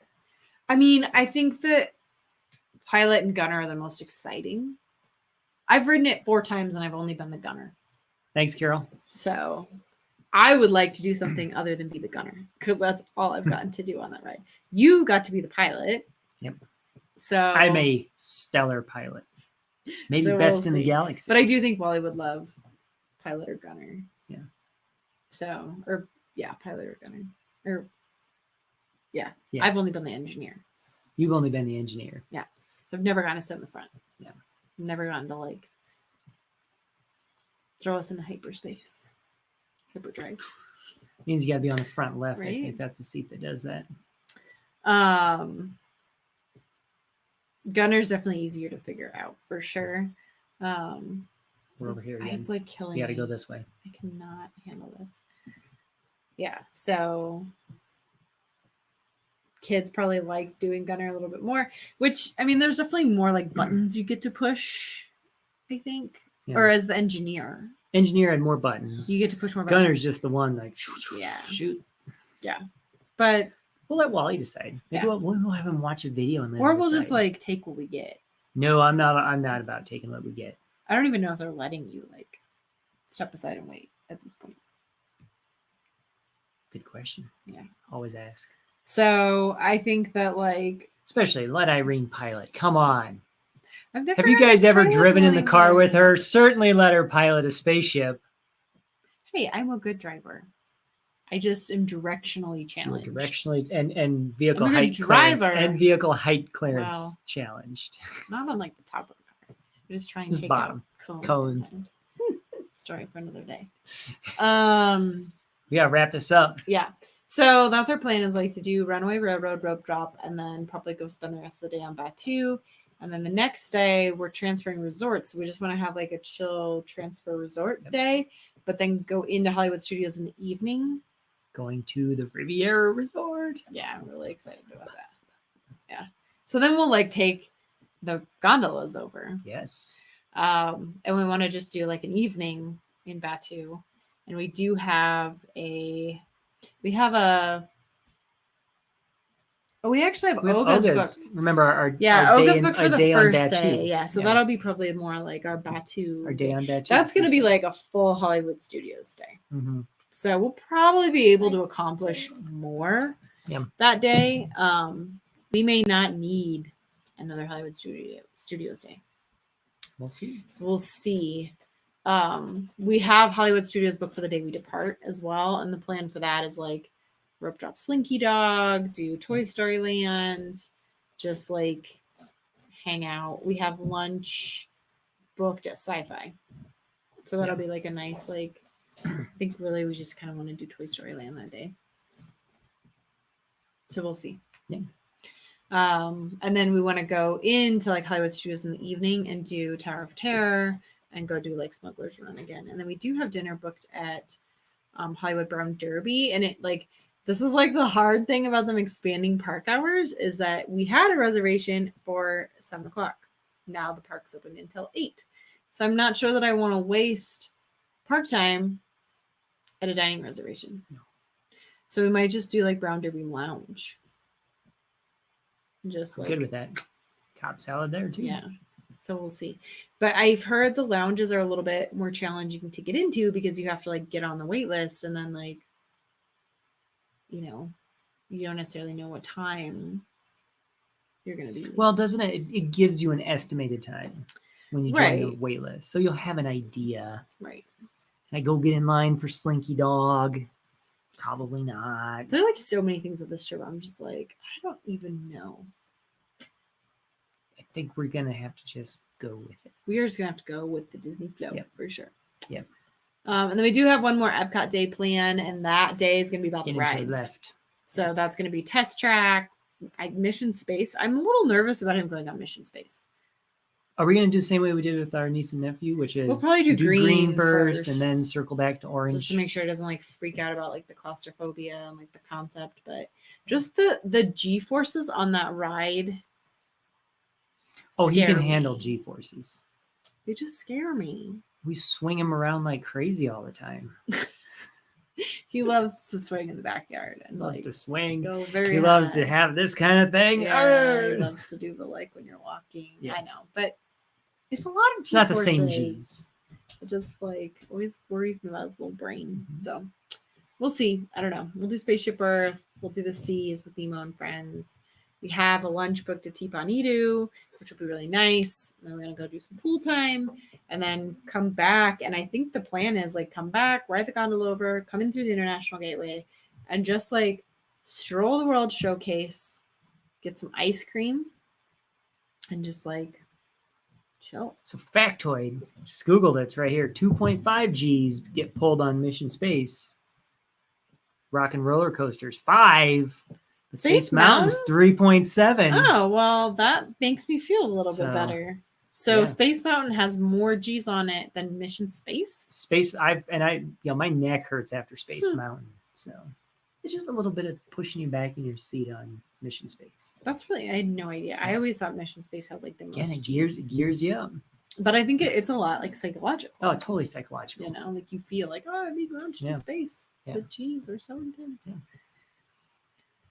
I mean, I think that pilot and gunner are the most exciting. I've ridden it 4 times and I've only been the gunner. Thanks, Carol. So I would like to do something other than be the gunner because that's all I've gotten to do on that ride. You got to be the pilot. Yep. So I'm a stellar pilot. Maybe So best we'll in the see. galaxy. But I do think Wally would love pilot or gunner. Yeah. So, or yeah, pilot or gunner. Or yeah. Yeah. I've only been the engineer. You've only been the engineer. So I've never gotten to sit in the front. Yeah. Never gotten to like throw us into hyperspace. Hyperdrive. Means you got to be on the front left. I Right. think that's the seat that does that. Gunner's definitely easier to figure out for sure. We're over here again. It's like killing You got to me. go this way. I cannot handle this. Yeah, so kids probably like doing gunner a little bit more, which I mean, there's definitely more like buttons you get to push, I think. Yeah. Or as the engineer, Engineer had more buttons. you get to push more buttons. Gunner's just the one like Yeah. shoot. But We'll let Wally decide. Maybe Yeah. we'll have him watch a video and then or we'll just decide. like take what we get. No, I'm not about taking what we get. I don't even know if they're letting you like step aside and wait at this point. Good question. Yeah. Always ask. So I think that like Especially let Irene pilot. Come on. I've never Have you had a guys ever pilot driven in the letting car go. with her? Certainly let her pilot a spaceship. Hey, I'm a good driver. I just am directionally You're challenged. directionally and vehicle I'm a height good clearance driver. and vehicle height clearance Wow. challenged. Not on like the top of the car. I just try and Just take bottom. out Cones. sometimes. Story for another day. We gotta wrap this up. Yeah. So that's our plan is like to do Runaway Railroad, rope drop, and then probably go spend the rest of the day on Batuu. And then the next day we're transferring resorts. We just want to have like a chill transfer resort Yep. day, but then go into Hollywood Studios in the evening. Going to the Riviera Resort. Yeah, I'm really excited about that. Yeah. So then we'll like take the gondolas over. Yes. And we want to just do like an evening in Batuu. And we do have we actually have We have Oga's Oga's. booked. Remember our Yeah, our day Oga's in- booked our for the day on first Batuu. day. Yeah, so Yeah. that'll be probably more like our Batuu. Our day on Batuu. That's going to be First like a full Hollywood Studios day. day. Mhm. So we'll probably be able to accomplish more Yeah. that day. We may not need another Hollywood Studios day. We'll see. So we'll see. We have Hollywood Studios booked for the day we depart as well. And the plan for that is like rope drop Slinky Dog, do Toy Story Land, just like hang out. We have lunch booked at Sci-Fi. So that'll be like a nice, like, I think really we just kind of want to do Toy Story Land that day. So we'll see. Yeah. And then we want to go into like Hollywood Studios in the evening and do Tower of Terror and go do like Smuggler's Run again. And then we do have dinner booked at Hollywood Brown Derby. And it like This is like the hard thing about them expanding park hours is that we had a reservation for 7:00. Now the park's open until 8. So I'm not sure that I want to waste park time at a dining reservation. No. So we might just do like Brown Derby Lounge. Just I'm like good with that. Top salad there too. yeah. So we'll see. But I've heard the lounges are a little bit more challenging to get into because you have to like get on the wait list and then like, you know, you don't necessarily know what time you're going to be. Well, doesn't it? It gives you an estimated time when you join the Right. wait list, so you'll have an idea. Right. Can I go get in line for Slinky Dog? Probably not. There are like so many things with this trip. I'm just like, I don't even know. I think we're gonna have to just go with it. We are just gonna have to go with the Disney flow Yep. for sure. Yep. And then we do have one more Epcot day plan, and that day is gonna be about the Get into rides. the left. So that's gonna be Test Track, Mission Space. I'm a little nervous about him going on Mission Space. Are we gonna do the same way we did with our niece and nephew, which is We'll probably do green first and then first. circle back to orange? Just to make sure it doesn't like freak out about like the claustrophobia and like the concept, but just the G forces on that ride. Oh, he scare can handle me. G forces. They just scare me. We swing him around like crazy all the time. He loves to swing in the backyard and Loves like to swing. go very He loves to high. have this kind of thing. Yeah, he Arr! loves to do the like when you're walking. I Yes. know, but it's a lot of It's not the same G-forces. G's. It just like always worries me about his little brain. Mhm. So we'll see. I don't know. We'll do Spaceship Earth. We'll do the seas with Nemo and friends. We have a lunch booked at Tipanidu, which will be really nice. And then we're gonna go do some pool time and then come back. And I think the plan is like come back, ride the gondola over, come in through the International Gateway, and just like stroll the World Showcase, get some ice cream, and just like chill. So factoid, just Googled it. It's right here. 2.5 G's get pulled on Mission Space. Rock and roller coasters 5. The Space Space Mountain's Mountain? 3.7. Oh, well, that makes me feel a little So, bit better. So yeah. Space Mountain has more G's on it than Mission Space. Space, my neck hurts after Space Mountain. So it's just a little bit of pushing you back in your seat on Mission Space. That's really, I had no idea. I always thought Mission Space had like the most Again, it Gs. gears you up. But I think it's a lot like psychological. Oh, totally psychological. You know, like you feel like, oh, I need to launch Yeah. to space. Yeah. The G's are so intense. Yeah.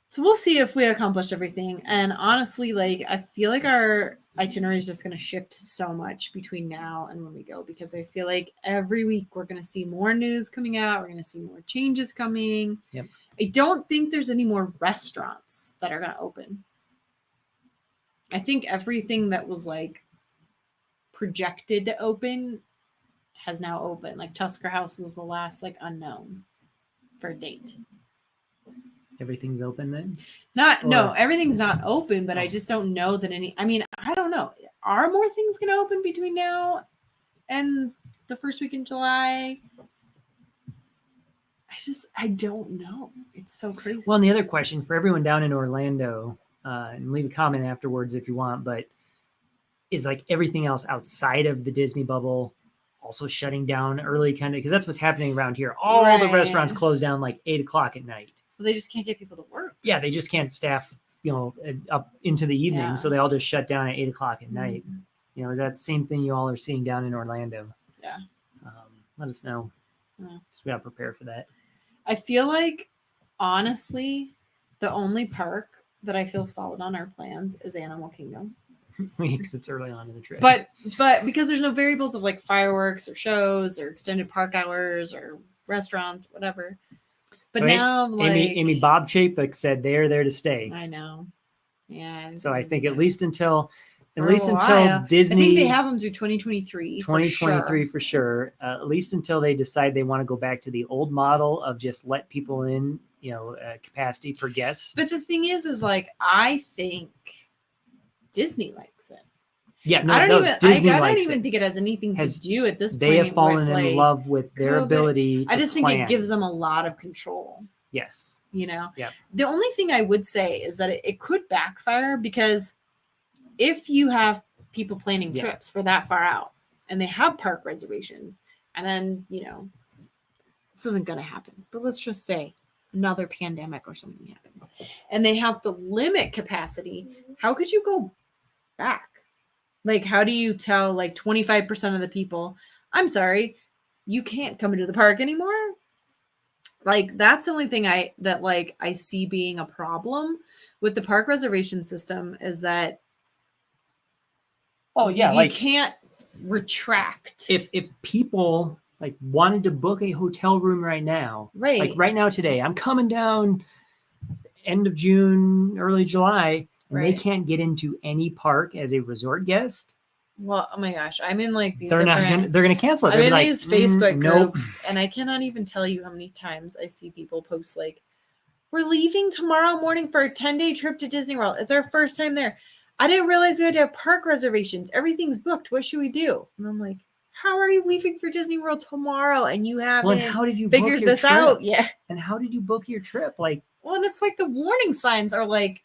So we'll see if we accomplish everything. And honestly, like I feel like our itinerary is just going to shift so much between now and when we go because I feel like every week we're going to see more news coming out. We're going to see more changes coming. Yep. I don't think there's any more restaurants that are going to open. I think everything that was like projected to open has now opened. Like Tusker House was the last like unknown for a date. Everything's open then? No, everything's not open, but I just don't know that any. I mean, I don't know. Are more things going to open between now and the first week in July? I don't know. It's so crazy. Well, and the other question for everyone down in Orlando, and leave a comment afterwards if you want, but is like everything else outside of the Disney bubble also shutting down early kind of, because that's what's happening around here. All the Right. restaurants close down like 8:00 at night. Well, they just can't get people to work. Yeah, they just can't staff, up into the evening. Yeah. So they all just shut down at 8:00 at night. Mhm. Is that the same thing you all are seeing down in Orlando? Yeah. Let us know. Yeah. So we got to prepare for that. I feel like, honestly, the only park that I feel solid on our plans is Animal Kingdom. Because it's early on in the trip. But because there's no variables of like fireworks or shows or extended park hours or restaurants, whatever. But So now I'm like, Amy Bob Chapek said they're there to stay. I know. Yeah. So I think at least until For a while. Disney, I think they have them through 2023. 2023 for sure. At least until they decide they want to go back to the old model of just let people in, capacity per guest. But the thing is like I think Disney likes it. Yeah, I don't Disney don't likes even it. think it has anything to do at this point. They have fallen with, in like, love with their COVID. ability. I to just think it plan. gives them a lot of control. Yes. Yeah. The only thing I would say is that it could backfire because if you have people planning Yeah. trips for that far out and they have park reservations and then, this isn't going to happen. But let's just say another pandemic or something happens and they have to limit capacity, how could you go back? Like, how do you tell like 25% of the people, I'm sorry, you can't come into the park anymore? Like, that's the only thing I see being a problem with the park reservation system is that you can't retract. If people like wanted to book a hotel room right now, Right. like right now today, I'm coming down end of June, early July, and they Right. can't get into any park as a resort guest, Well, oh my gosh, I'm in like these they're gonna cancel it. I'm They'll in be like, these Facebook nope. groups, and I cannot even tell you how many times I see people post like, we're leaving tomorrow morning for a 10-day trip to Disney World. It's our first time there. I didn't realize we had to have park reservations. Everything's booked. What should we do? And I'm like, how are you leaving for Disney World tomorrow and you haven't Well, and how did you figured book your this trip? out yet? And how did you book your trip? Like, Well, and it's like the warning signs are like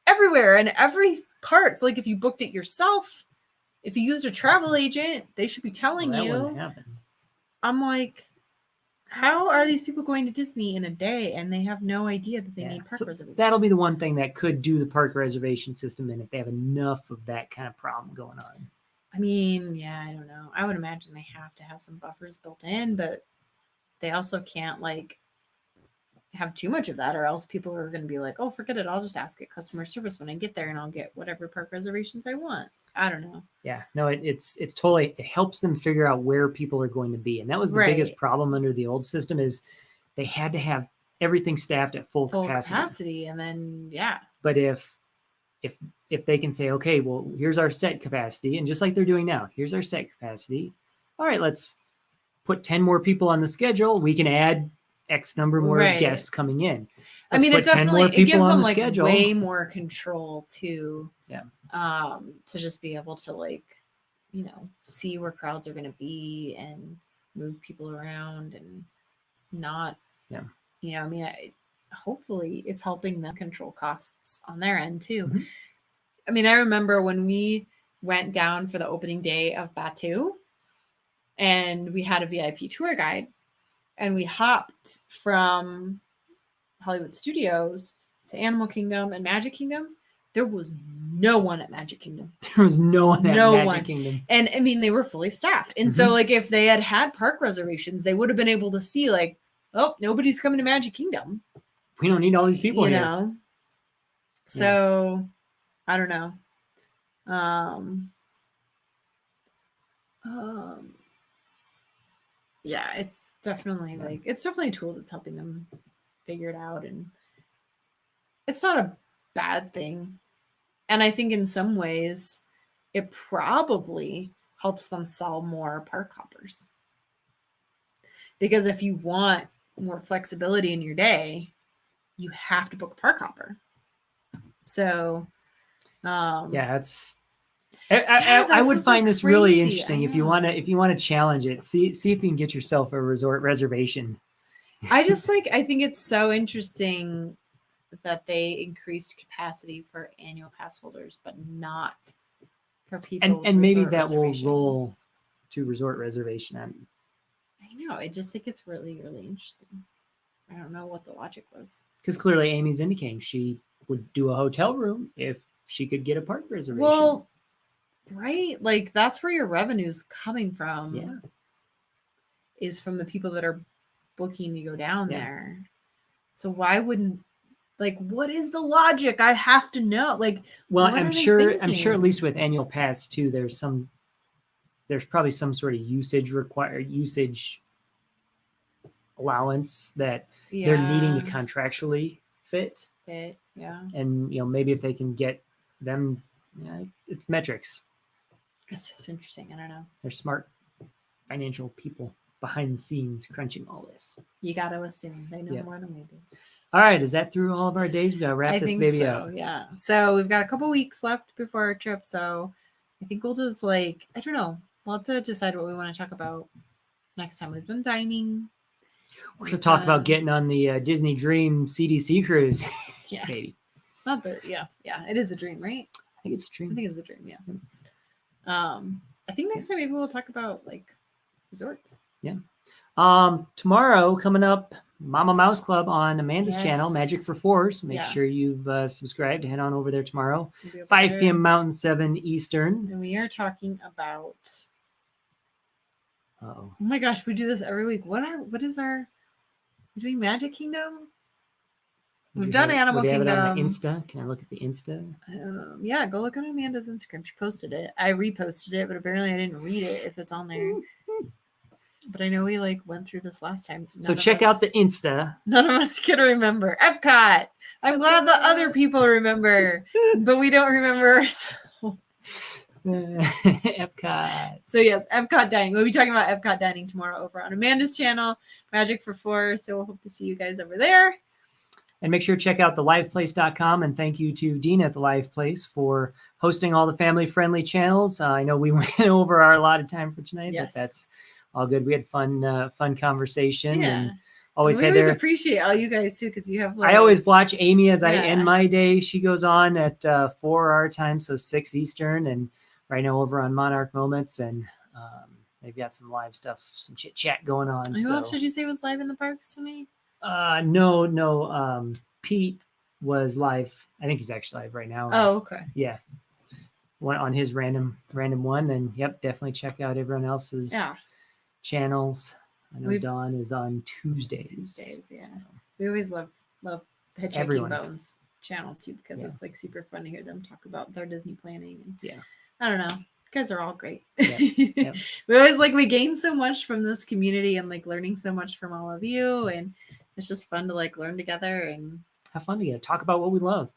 everywhere and every part. It's like if you booked it yourself, if you used a travel agent, they should be telling well, that you. wouldn't happen. I'm like, how are these people going to Disney in a day and they have no idea that they Yeah. need park So reservations? that'll be the one thing that could do the park reservation system in if they have enough of that kind of problem going on. I mean, yeah, I don't know. I would imagine they have to have some buffers built in, but they also can't like have too much of that, or else people are going to be like, oh, forget it. I'll just ask at customer service when I get there and I'll get whatever park reservations I want. I don't know. Yeah, no, it's totally, it helps them figure out where people are going to be. And that was the biggest Right. problem under the old system is they had to have everything staffed at full Full capacity. capacity. And then, yeah. But if they can say, okay, well, here's our set capacity, and just like they're doing now, here's our set capacity. All right, let's put 10 more people on the schedule. We can add X number more Right. guests coming in. I mean, it Let's put 10 more definitely, it people gives on them the like schedule. way more control to, Yeah. To just be able to like, you know, see where crowds are going to be and move people around and not, Yeah. you know, I mean, hopefully it's helping them control costs on their end too. Mhm. I mean, I remember when we went down for the opening day of Batu and we had a VIP tour guide and we hopped from Hollywood Studios to Animal Kingdom and Magic Kingdom. There was no one at Magic Kingdom. There was no one at No Magic one. Kingdom. And I mean, they were fully staffed. And Mhm. so, like, if they had park reservations, they would have been able to see, like, oh, nobody's coming to Magic Kingdom. We don't need all these people you here. know? So, I don't know. Yeah, it's definitely like, it's definitely a tool that's helping them figure it out. And it's not a bad thing. And I think in some ways, it probably helps them sell more park hoppers. Because if you want more flexibility in your day, you have to book a park hopper. So, Yeah, it's. Yeah, I that's would what's so find this really crazy. I interesting if know. you want to challenge it. See if you can get yourself a resort reservation. I just like, I think it's so interesting that they increased capacity for annual pass holders, but not for people. And with maybe resort that will roll reservations. to resort reservation. I know. I just think it's really, really interesting. I don't know what the logic was. Because clearly Amy's indicating she would do a hotel room if she could get a park reservation. Well, right? Like, that's where your revenue's coming from. Yeah. Is from the people that are booking to go down Yeah. there. So why wouldn't, like, what is the logic? I have to know. Like, Well, what I'm are they sure at thinking? least with annual pass too, there's probably some sort of usage allowance that they're needing to contractually fit. Yeah. And maybe if they can get them, it's metrics. It's just interesting. I don't know. They're smart financial people behind the scenes crunching all this. You got to assume they know Yeah. more than we do. All right, is that through all of our days? We gotta wrap I this think baby so. up. Yeah. So we've got a couple weeks left before our trip. So I think we'll just I don't know. We'll have to decide what we want to talk about next time. We've done dining. We're gonna talk about getting on the Disney Dream CDC cruise. Yeah. Maybe. Not the, yeah. It is a dream, right? I think it's a dream. I think it's a dream. Yeah. I think next time maybe we'll talk about resorts. Tomorrow coming up, Mama Mouse Club on Amanda's channel, Magic Yes. for Fours. Make Yeah. sure you've subscribed. Head on over there tomorrow, We'll be over 5 there. p.m. Mountain, 7 Eastern. And we are talking about. Oh, Oh my gosh, we do this every week. What is our? We're doing Magic Kingdom. We've done Animal Would you have it on the Kingdom. Insta? Can I look at the Insta? Yeah, go look on Amanda's Instagram. She posted it. I reposted it, but apparently I didn't read it if it's on there. But I know we went through this last time. So check out the Insta. None of us can remember. Epcot. I'm glad the other people remember, but we don't remember ourselves. Epcot. So yes, Epcot dining. We'll be talking about Epcot dining tomorrow over on Amanda's channel, Magic for Four. So we'll hope to see you guys over there. And make sure to check out theliveplace.com. And thank you to Dina at The Live Place for hosting all the family-friendly channels. I know we went over our allotted time for tonight, Yes. but that's all good. We had fun conversation. Yeah. And always we had always there. appreciate all you guys too, because you have. I always watch Amy as I Yeah. end my day. She goes on at 4 our time, so 6 Eastern. And right now over on Monarch Moments. And they've got some live stuff, some chit-chat going on. Who else did you say was live in the parks tonight? No. Pete was live. I think he's actually live right now. Oh, okay. Yeah. One on his random one. And yep, definitely check out everyone else's Yeah. channels. I know We've- Dawn is on Tuesdays. Yeah. So, We always love Hitchhiking Everyone. Bones channel too, because Yeah. it's like super fun to hear them talk about their Disney planning. And Yeah. I don't know. You guys are all great. Yep. Yep. We always we gain so much from this community and learning so much from all of you, and it's just fun to learn together and have fun together. Talk about what we love.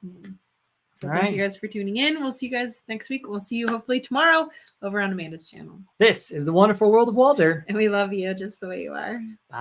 so All thank right. you guys for tuning in. We'll see you guys next week. We'll see you hopefully tomorrow over on Amanda's channel. This is the Wonderful World of Walter. And we love you just the way you are. Bye.